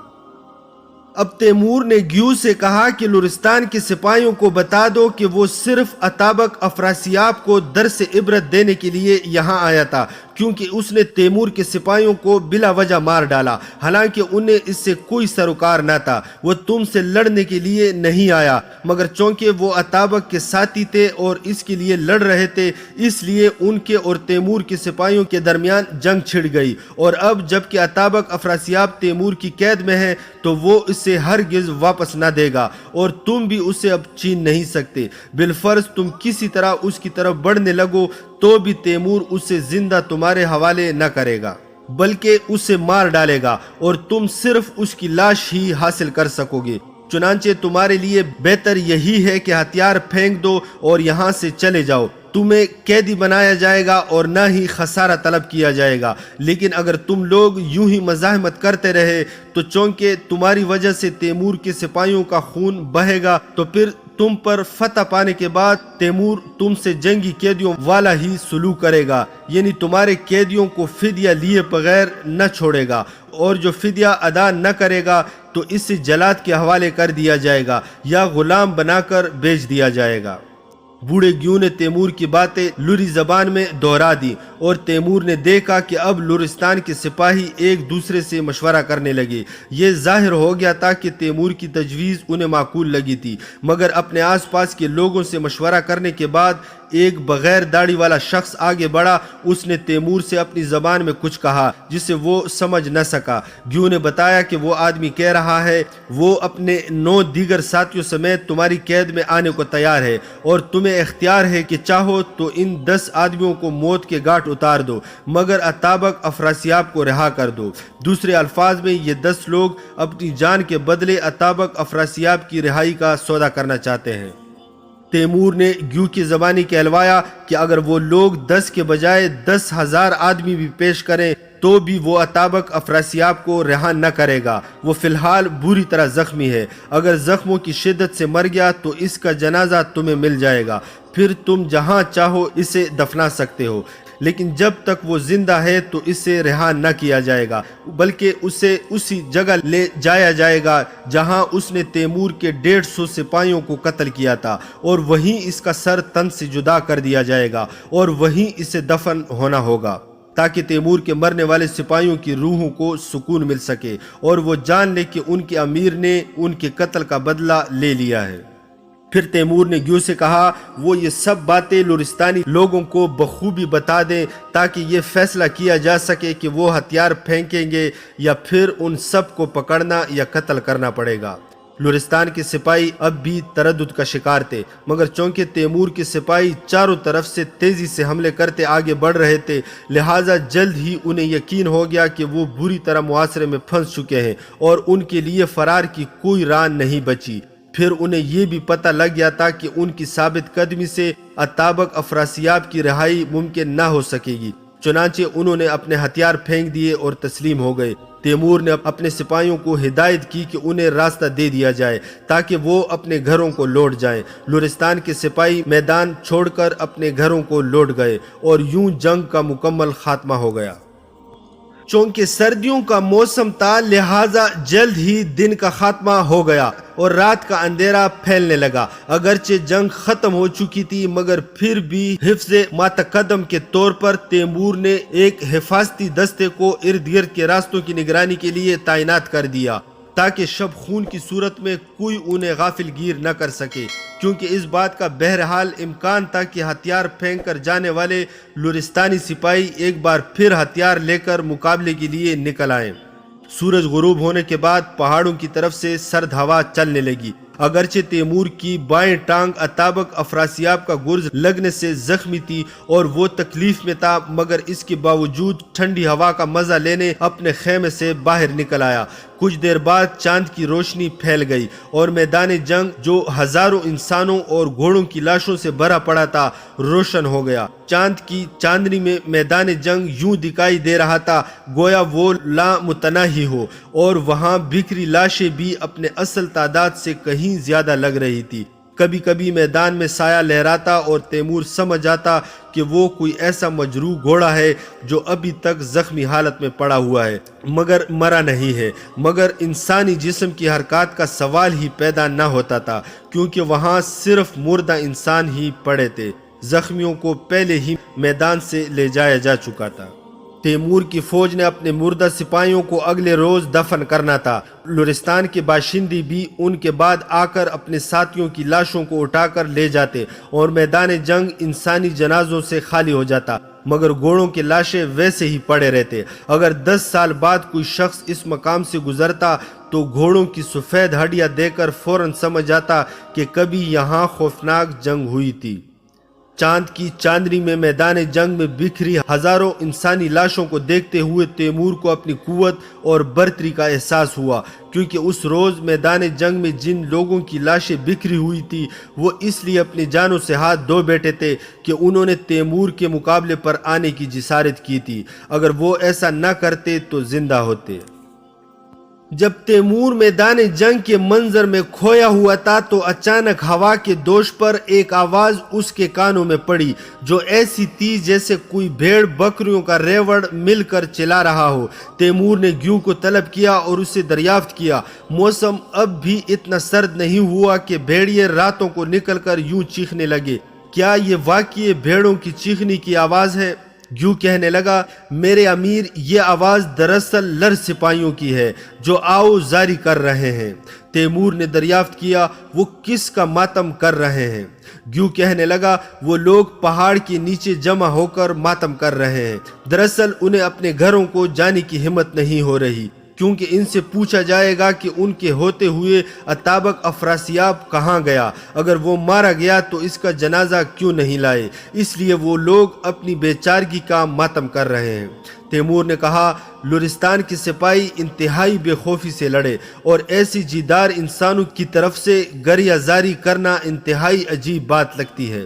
اب تیمور نے گیو سے کہا کہ لرستان کے سپاہیوں کو بتا دو کہ وہ صرف اطابق افراسیاب کو درس عبرت دینے کے لیے یہاں آیا تھا، کیونکہ اس نے تیمور کے سپاہیوں کو بلا وجہ مار ڈالا، حالانکہ انہیں اس سے کوئی سروکار نہ تھا۔ وہ تم سے لڑنے کے لیے نہیں آیا، مگر چونکہ وہ اطابق کے ساتھی تھے اور اس کے لیے لڑ رہے تھے، اس لیے ان کے اور تیمور کے سپاہیوں کے درمیان جنگ چھڑ گئی۔ اور اب جب کہ اطابق افراسیاب تیمور کی قید میں ہے تو وہ اسے ہرگز واپس نہ دے گا اور تم بھی اسے اب چھین نہیں سکتے۔ بالفرض تم کسی طرح اس کی طرف بڑھنے لگو تو بھی تیمور اسے زندہ تمہارے حوالے نہ کرے گا، بلکہ اسے مار ڈالے گا اور تم صرف اس کی لاش ہی حاصل کر سکو گے۔ چنانچہ تمہارے لیے بہتر یہی ہے کہ ہتھیار پھینک دو اور یہاں سے چلے جاؤ۔ تمہیں قیدی بنایا جائے گا اور نہ ہی خسارہ طلب کیا جائے گا، لیکن اگر تم لوگ یوں ہی مزاحمت کرتے رہے تو چونکہ تمہاری وجہ سے تیمور کے سپاہیوں کا خون بہے گا تو پھر تم پر فتح پانے کے بعد تیمور تم سے جنگی قیدیوں والا ہی سلوک کرے گا، یعنی تمہارے قیدیوں کو فدیہ لیے بغیر نہ چھوڑے گا، اور جو فدیہ ادا نہ کرے گا تو اسے جلاد کے حوالے کر دیا جائے گا یا غلام بنا کر بیچ دیا جائے گا۔ بوڑھے گیو نے تیمور کی باتیں لری زبان میں دہرا دی اور تیمور نے دیکھا کہ اب لرستان کے سپاہی ایک دوسرے سے مشورہ کرنے لگے۔ یہ ظاہر ہو گیا تھا کہ تیمور کی تجویز انہیں معقول لگی تھی، مگر اپنے آس پاس کے لوگوں سے مشورہ کرنے کے بعد ایک بغیر داڑھی والا شخص آگے بڑھا۔ اس نے تیمور سے اپنی زبان میں کچھ کہا جسے وہ سمجھ نہ سکا۔ گیو نے بتایا کہ وہ آدمی کہہ رہا ہے وہ اپنے 9 دیگر ساتھیوں سمیت تمہاری قید میں آنے کو تیار ہے اور تمہیں اختیار ہے کہ چاہو تو ان 10 آدمیوں کو موت کے گھاٹ اتار دو، مگر اطابق افراسیاب کو رہا کر دو۔ دوسرے الفاظ میں یہ 10 لوگ اپنی جان کے بدلے اطابق افراسیاب کی رہائی کا سودا کرنا چاہتے ہیں۔ تیمور نے گیو کی زبانی کہلوایا کہ اگر وہ لوگ 10 کے بجائے 10,000 آدمی بھی پیش کریں تو بھی وہ اطابق افراسیاب کو رہا نہ کرے گا۔ وہ فی الحال بری طرح زخمی ہے، اگر زخموں کی شدت سے مر گیا تو اس کا جنازہ تمہیں مل جائے گا، پھر تم جہاں چاہو اسے دفنا سکتے ہو، لیکن جب تک وہ زندہ ہے تو اسے رہا نہ کیا جائے گا، بلکہ اسے اسی جگہ لے جایا جائے گا جہاں اس نے تیمور کے 150 سپاہیوں کو قتل کیا تھا، اور وہیں اس کا سر تن سے جدا کر دیا جائے گا اور وہیں اسے دفن ہونا ہوگا، تاکہ تیمور کے مرنے والے سپاہیوں کی روحوں کو سکون مل سکے اور وہ جان لے کہ ان کے امیر نے ان کے قتل کا بدلہ لے لیا ہے۔ پھر تیمور نے گیو سے کہا وہ یہ سب باتیں لورستانی لوگوں کو بخوبی بتا دیں تاکہ یہ فیصلہ کیا جا سکے کہ وہ ہتھیار پھینکیں گے یا پھر ان سب کو پکڑنا یا قتل کرنا پڑے گا۔ لورستان کے سپاہی اب بھی تردد کا شکار تھے، مگر چونکہ تیمور کے سپاہی چاروں طرف سے تیزی سے حملے کرتے آگے بڑھ رہے تھے، لہٰذا جلد ہی انہیں یقین ہو گیا کہ وہ بری طرح محاصرے میں پھنس چکے ہیں اور ان کے لیے فرار کی کوئی راہ نہیں بچی۔ پھر انہیں یہ بھی پتہ لگ گیا تھا کہ ان کی ثابت قدمی سے اطابق افراسیاب کی رہائی ممکن نہ ہو سکے گی، چنانچہ انہوں نے اپنے ہتھیار پھینک دیے اور تسلیم ہو گئے۔ تیمور نے اپنے سپاہیوں کو ہدایت کی کہ انہیں راستہ دے دیا جائے تاکہ وہ اپنے گھروں کو لوٹ جائیں۔ لورستان کے سپاہی میدان چھوڑ کر اپنے گھروں کو لوٹ گئے اور یوں جنگ کا مکمل خاتمہ ہو گیا۔ چونکہ سردیوں کا موسم تھا لہٰذا جلد ہی دن کا خاتمہ ہو گیا اور رات کا اندھیرا پھیلنے لگا۔ اگرچہ جنگ ختم ہو چکی تھی مگر پھر بھی حفظ متقدم کے طور پر تیمور نے ایک حفاظتی دستے کو ارد گرد کے راستوں کی نگرانی کے لیے تعینات کر دیا تاکہ شب خون کی صورت میں کوئی انہیں غافل گیر نہ کر سکے، کیونکہ اس بات کا بہرحال امکان تھا کہ ہتھیار پھینک کر جانے والے لورستانی سپاہی ایک بار پھر ہتھیار لے کر مقابلے کے لیے نکل آئیں۔ سورج غروب ہونے کے بعد پہاڑوں کی طرف سے سرد ہوا چلنے لگی۔ اگرچہ تیمور کی بائیں ٹانگ اطابق افراسیاب کا گرز لگنے سے زخمی تھی اور وہ تکلیف میں تھا، مگر اس کے باوجود ٹھنڈی ہوا کا مزہ لینے اپنے خیمے سے باہر نکل آیا۔ کچھ دیر بعد چاند کی روشنی پھیل گئی اور میدان جنگ جو ہزاروں انسانوں اور گھوڑوں کی لاشوں سے بھرا پڑا تھا روشن ہو گیا۔ چاند کی چاندنی میں میدان جنگ یوں دکھائی دے رہا تھا گویا وہ لامتناہی ہو، اور وہاں بکھری لاشیں بھی اپنے اصل تعداد سے کہیں زیادہ لگ رہی تھی۔ کبھی کبھی میدان میں سایہ لہراتا اور تیمور سمجھ جاتا کہ وہ کوئی ایسا مجروح گھوڑا ہے جو ابھی تک زخمی حالت میں پڑا ہوا ہے مگر مرا نہیں ہے، مگر انسانی جسم کی حرکات کا سوال ہی پیدا نہ ہوتا تھا، کیونکہ وہاں صرف مردہ انسان ہی پڑے تھے۔ زخمیوں کو پہلے ہی میدان سے لے جایا جا چکا تھا۔ تیمور کی فوج نے اپنے مردہ سپاہیوں کو اگلے روز دفن کرنا تھا۔ لورستان کے باشندے بھی ان کے بعد آ کر اپنے ساتھیوں کی لاشوں کو اٹھا کر لے جاتے اور میدان جنگ انسانی جنازوں سے خالی ہو جاتا، مگر گھوڑوں کے لاشیں ویسے ہی پڑے رہتے۔ اگر 10 سال بعد کوئی شخص اس مقام سے گزرتا تو گھوڑوں کی سفید ہڈیاں دیکھ کر فوراً سمجھ جاتا کہ کبھی یہاں خوفناک جنگ ہوئی تھی۔ چاند کی چاندنی میں میدان جنگ میں بکھری ہزاروں انسانی لاشوں کو دیکھتے ہوئے تیمور کو اپنی قوت اور برتری کا احساس ہوا، کیونکہ اس روز میدان جنگ میں جن لوگوں کی لاشیں بکھری ہوئی تھی وہ اس لیے اپنی جانوں سے ہاتھ دھو بیٹھے تھے کہ انہوں نے تیمور کے مقابلے پر آنے کی جسارت کی تھی، اگر وہ ایسا نہ کرتے تو زندہ ہوتے۔ جب تیمور میدان جنگ کے منظر میں کھویا ہوا تھا تو اچانک ہوا کے دوش پر ایک آواز اس کے کانوں میں پڑی جو ایسی تھی جیسے کوئی بھیڑ بکریوں کا ریوڑ مل کر چلا رہا ہو۔ تیمور نے گیو کو طلب کیا اور اسے دریافت کیا۔ موسم اب بھی اتنا سرد نہیں ہوا کہ بھیڑیے راتوں کو نکل کر یوں چیخنے لگے۔ کیا یہ واقعی بھیڑوں کی چیخنے کی آواز ہے؟ گیو کہنے لگا، میرے امیر، یہ آواز دراصل لر سپاہیوں کی ہے جو آؤ زاری کر رہے ہیں۔ تیمور نے دریافت کیا، وہ کس کا ماتم کر رہے ہیں؟ گیو کہنے لگا، وہ لوگ پہاڑ کے نیچے جمع ہو کر ماتم کر رہے ہیں۔ دراصل انہیں اپنے گھروں کو جانے کی ہمت نہیں ہو رہی۔ کیونکہ ان سے پوچھا جائے گا کہ ان کے ہوتے ہوئے اتابک افراسیاب کہاں گیا، اگر وہ مارا گیا تو اس کا جنازہ کیوں نہیں لائے، اس لیے وہ لوگ اپنی بے چارگی کا ماتم کر رہے ہیں۔ تیمور نے کہا، لرستان کے سپاہی انتہائی بے خوفی سے لڑے اور ایسی جیدار انسانوں کی طرف سے گریہ زاری کرنا انتہائی عجیب بات لگتی ہے۔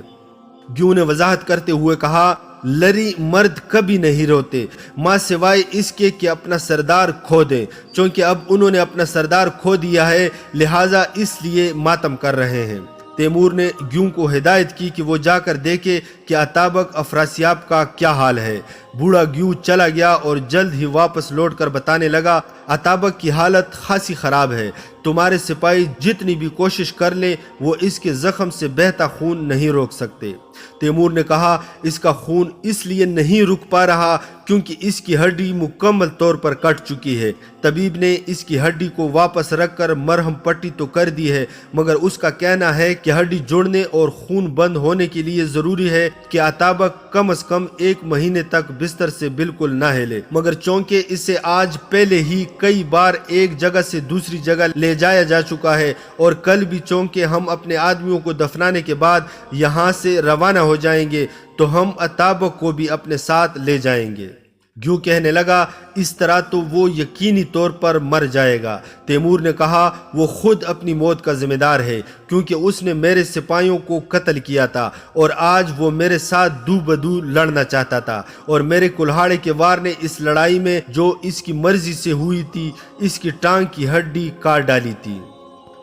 گیو نے وضاحت کرتے ہوئے کہا، لری مرد کبھی نہیں روتے ماں سوائے اس کے کہ اپنا سردار کھو دیں، چونکہ اب انہوں نے اپنا سردار کھو دیا ہے لہٰذا اس لیے ماتم کر رہے ہیں۔ تیمور نے گیو کو ہدایت کی کہ وہ جا کر دیکھے کہ اتابک افراسیاب کا کیا حال ہے۔ بوڑھا گیو چلا گیا اور جلد ہی واپس لوٹ کر بتانے لگا، اتابک کی حالت خاصی خراب ہے، تمہارے سپاہی جتنی بھی کوشش کر لیں وہ اس کے زخم سے بہتا خون نہیں روک سکتے۔ تیمور نے کہا، اس کا خون اس لیے نہیں رک پا رہا کیونکہ اس کی ہڈی مکمل طور پر کٹ چکی ہے۔ طبیب نے اس کی ہڈی کو واپس رکھ کر مرہم پٹی تو کر دی ہے، مگر اس کا کہنا ہے کہ ہڈی جوڑنے اور خون بند ہونے کے لیے ضروری ہے کہ اتابک کم از کم 1 مہینے تک بستر سے بالکل نہ ہلے، مگر چونکہ اسے آج پہلے ہی کئی بار ایک جگہ سے دوسری جگہ لے جایا جا چکا ہے اور کل بھی چونکہ ہم اپنے آدمیوں کو دفنانے کے بعد یہاں سے روانہ ہو جائیں گے تو ہم اتابک کو بھی اپنے ساتھ لے جائیں گے۔ گیو کہنے لگا، اس طرح تو وہ یقینی طور پر مر جائے گا۔ تیمور نے کہا، وہ خود اپنی موت کا ذمہ دار ہے کیونکہ اس نے میرے سپاہیوں کو قتل کیا تھا اور آج وہ میرے ساتھ دو بدو لڑنا چاہتا تھا اور میرے کلہاڑے کے وار نے اس لڑائی میں جو اس کی مرضی سے ہوئی تھی اس کی ٹانگ کی ہڈی کاٹ ڈالی تھی۔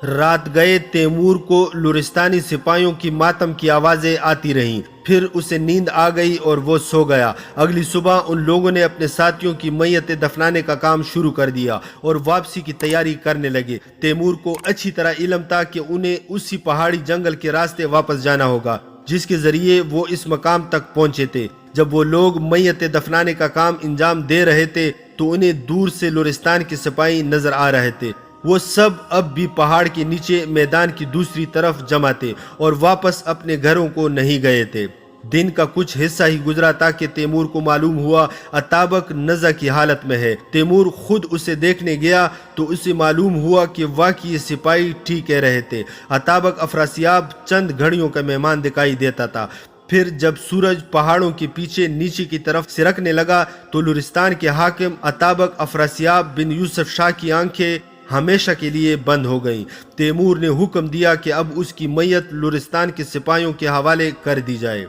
رات گئے تیمور کو لرستانی سپاہیوں کی ماتم کی آوازیں آتی رہیں، پھر اسے نیند آ گئی اور وہ سو گیا۔ اگلی صبح ان لوگوں نے اپنے ساتھیوں کی میتیں دفنانے کا کام شروع کر دیا اور واپسی کی تیاری کرنے لگے۔ تیمور کو اچھی طرح علم تھا کہ انہیں اسی پہاڑی جنگل کے راستے واپس جانا ہوگا جس کے ذریعے وہ اس مقام تک پہنچے تھے۔ جب وہ لوگ میتیں دفنانے کا کام انجام دے رہے تھے تو انہیں دور سے لرستان کے سپاہی نظر آ رہے تھے۔ وہ سب اب بھی پہاڑ کے نیچے میدان کی دوسری طرف جمع تھے اور واپس اپنے گھروں کو نہیں گئے تھے۔ دن کا کچھ حصہ ہی گزرا تھا کہ تیمور کو معلوم ہوا اتابک نزع کی حالت میں ہے۔ تیمور خود اسے دیکھنے گیا تو اسے معلوم ہوا کہ واقعی یہ سپاہی ٹھیک کہہ رہے تھے۔ اتابک افراسیاب چند گھڑیوں کا مہمان دکھائی دیتا تھا۔ پھر جب سورج پہاڑوں کے پیچھے نیچے کی طرف سرکنے لگا تو لرستان کے حاکم اتابک افراسیاب بن یوسف شاہ کی آنکھیں ہمیشہ کے لیے بند ہو گئیں۔ تیمور نے حکم دیا کہ اب اس کی میت لرستان کے سپاہیوں کے حوالے کر دی جائے۔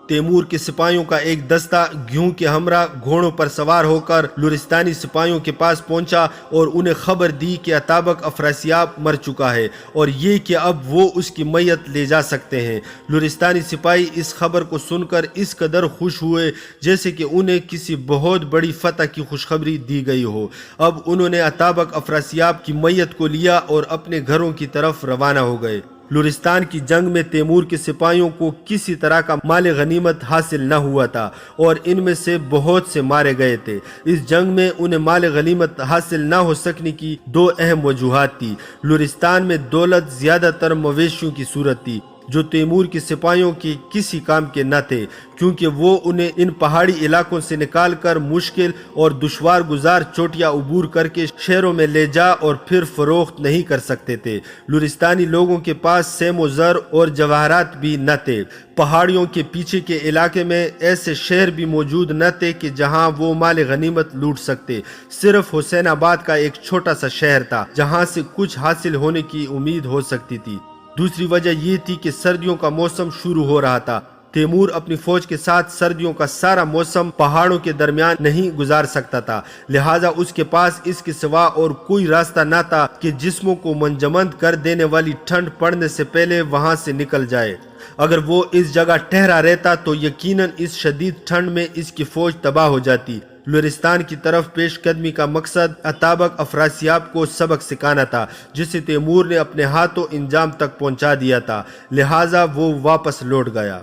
تیمور کے سپاہیوں کا ایک دستہ گیہوں کے ہمراہ گھوڑوں پر سوار ہو کر لرستانی سپاہیوں کے پاس پہنچا اور انہیں خبر دی کہ اتابک افراسیاب مر چکا ہے اور یہ کہ اب وہ اس کی میت لے جا سکتے ہیں۔ لرستانی سپاہی اس خبر کو سن کر اس قدر خوش ہوئے جیسے کہ انہیں کسی بہت بڑی فتح کی خوشخبری دی گئی ہو۔ اب انہوں نے اتابک افراسیاب کی میت کو لیا اور اپنے گھروں کی طرف روانہ ہو گئے۔ لرستان کی جنگ میں تیمور کے سپاہیوں کو کسی طرح کا مال غنیمت حاصل نہ ہوا تھا اور ان میں سے بہت سے مارے گئے تھے۔ اس جنگ میں انہیں مال غنیمت حاصل نہ ہو سکنے کی 2 اہم وجوہات تھی۔ لرستان میں دولت زیادہ تر مویشیوں کی صورت تھی جو تیمور کے سپاہیوں کے کسی کام کے نہ تھے کیونکہ وہ انہیں ان پہاڑی علاقوں سے نکال کر مشکل اور دشوار گزار چوٹیاں عبور کر کے شہروں میں لے جا اور پھر فروخت نہیں کر سکتے تھے۔ لرستانی لوگوں کے پاس سیم و زر اور جواہرات بھی نہ تھے۔ پہاڑیوں کے پیچھے کے علاقے میں ایسے شہر بھی موجود نہ تھے کہ جہاں وہ مال غنیمت لوٹ سکتے۔ صرف حسین آباد کا ایک چھوٹا سا شہر تھا جہاں سے کچھ حاصل ہونے کی امید ہو سکتی تھی۔ دوسری وجہ یہ تھی کہ سردیوں کا موسم شروع ہو رہا تھا۔ تیمور اپنی فوج کے ساتھ سردیوں کا سارا موسم پہاڑوں کے درمیان نہیں گزار سکتا تھا، لہٰذا اس کے پاس اس کے سوا اور کوئی راستہ نہ تھا کہ جسموں کو منجمد کر دینے والی ٹھنڈ پڑنے سے پہلے وہاں سے نکل جائے۔ اگر وہ اس جگہ ٹھہرا رہتا تو یقیناً اس شدید ٹھنڈ میں اس کی فوج تباہ ہو جاتی۔ لرستان کی طرف پیش قدمی کا مقصد اتابک افراسیاب کو سبق سکھانا تھا جسے تیمور نے اپنے ہاتھوں انجام تک پہنچا دیا تھا، لہٰذا وہ واپس لوٹ گیا۔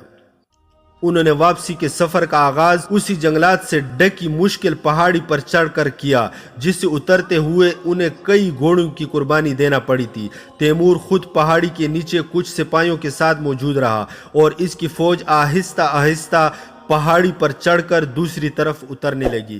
انہوں نے واپسی کے سفر کا آغاز اسی جنگلات سے ڈکی مشکل پہاڑی پر چڑھ کر کیا جس سے اترتے ہوئے انہیں کئی گھوڑوں کی قربانی دینا پڑی تھی۔ تیمور خود پہاڑی کے نیچے کچھ سپاہیوں کے ساتھ موجود رہا اور اس کی فوج آہستہ آہستہ پہاڑی پر چڑھ کر دوسری طرف اترنے لگی۔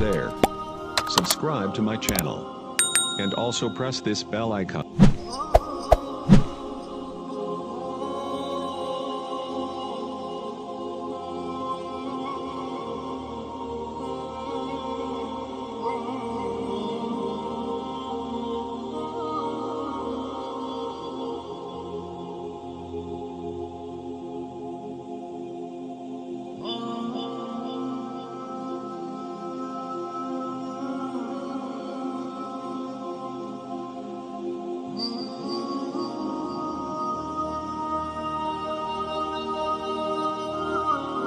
there. Subscribe to my channel. And also press this bell icon.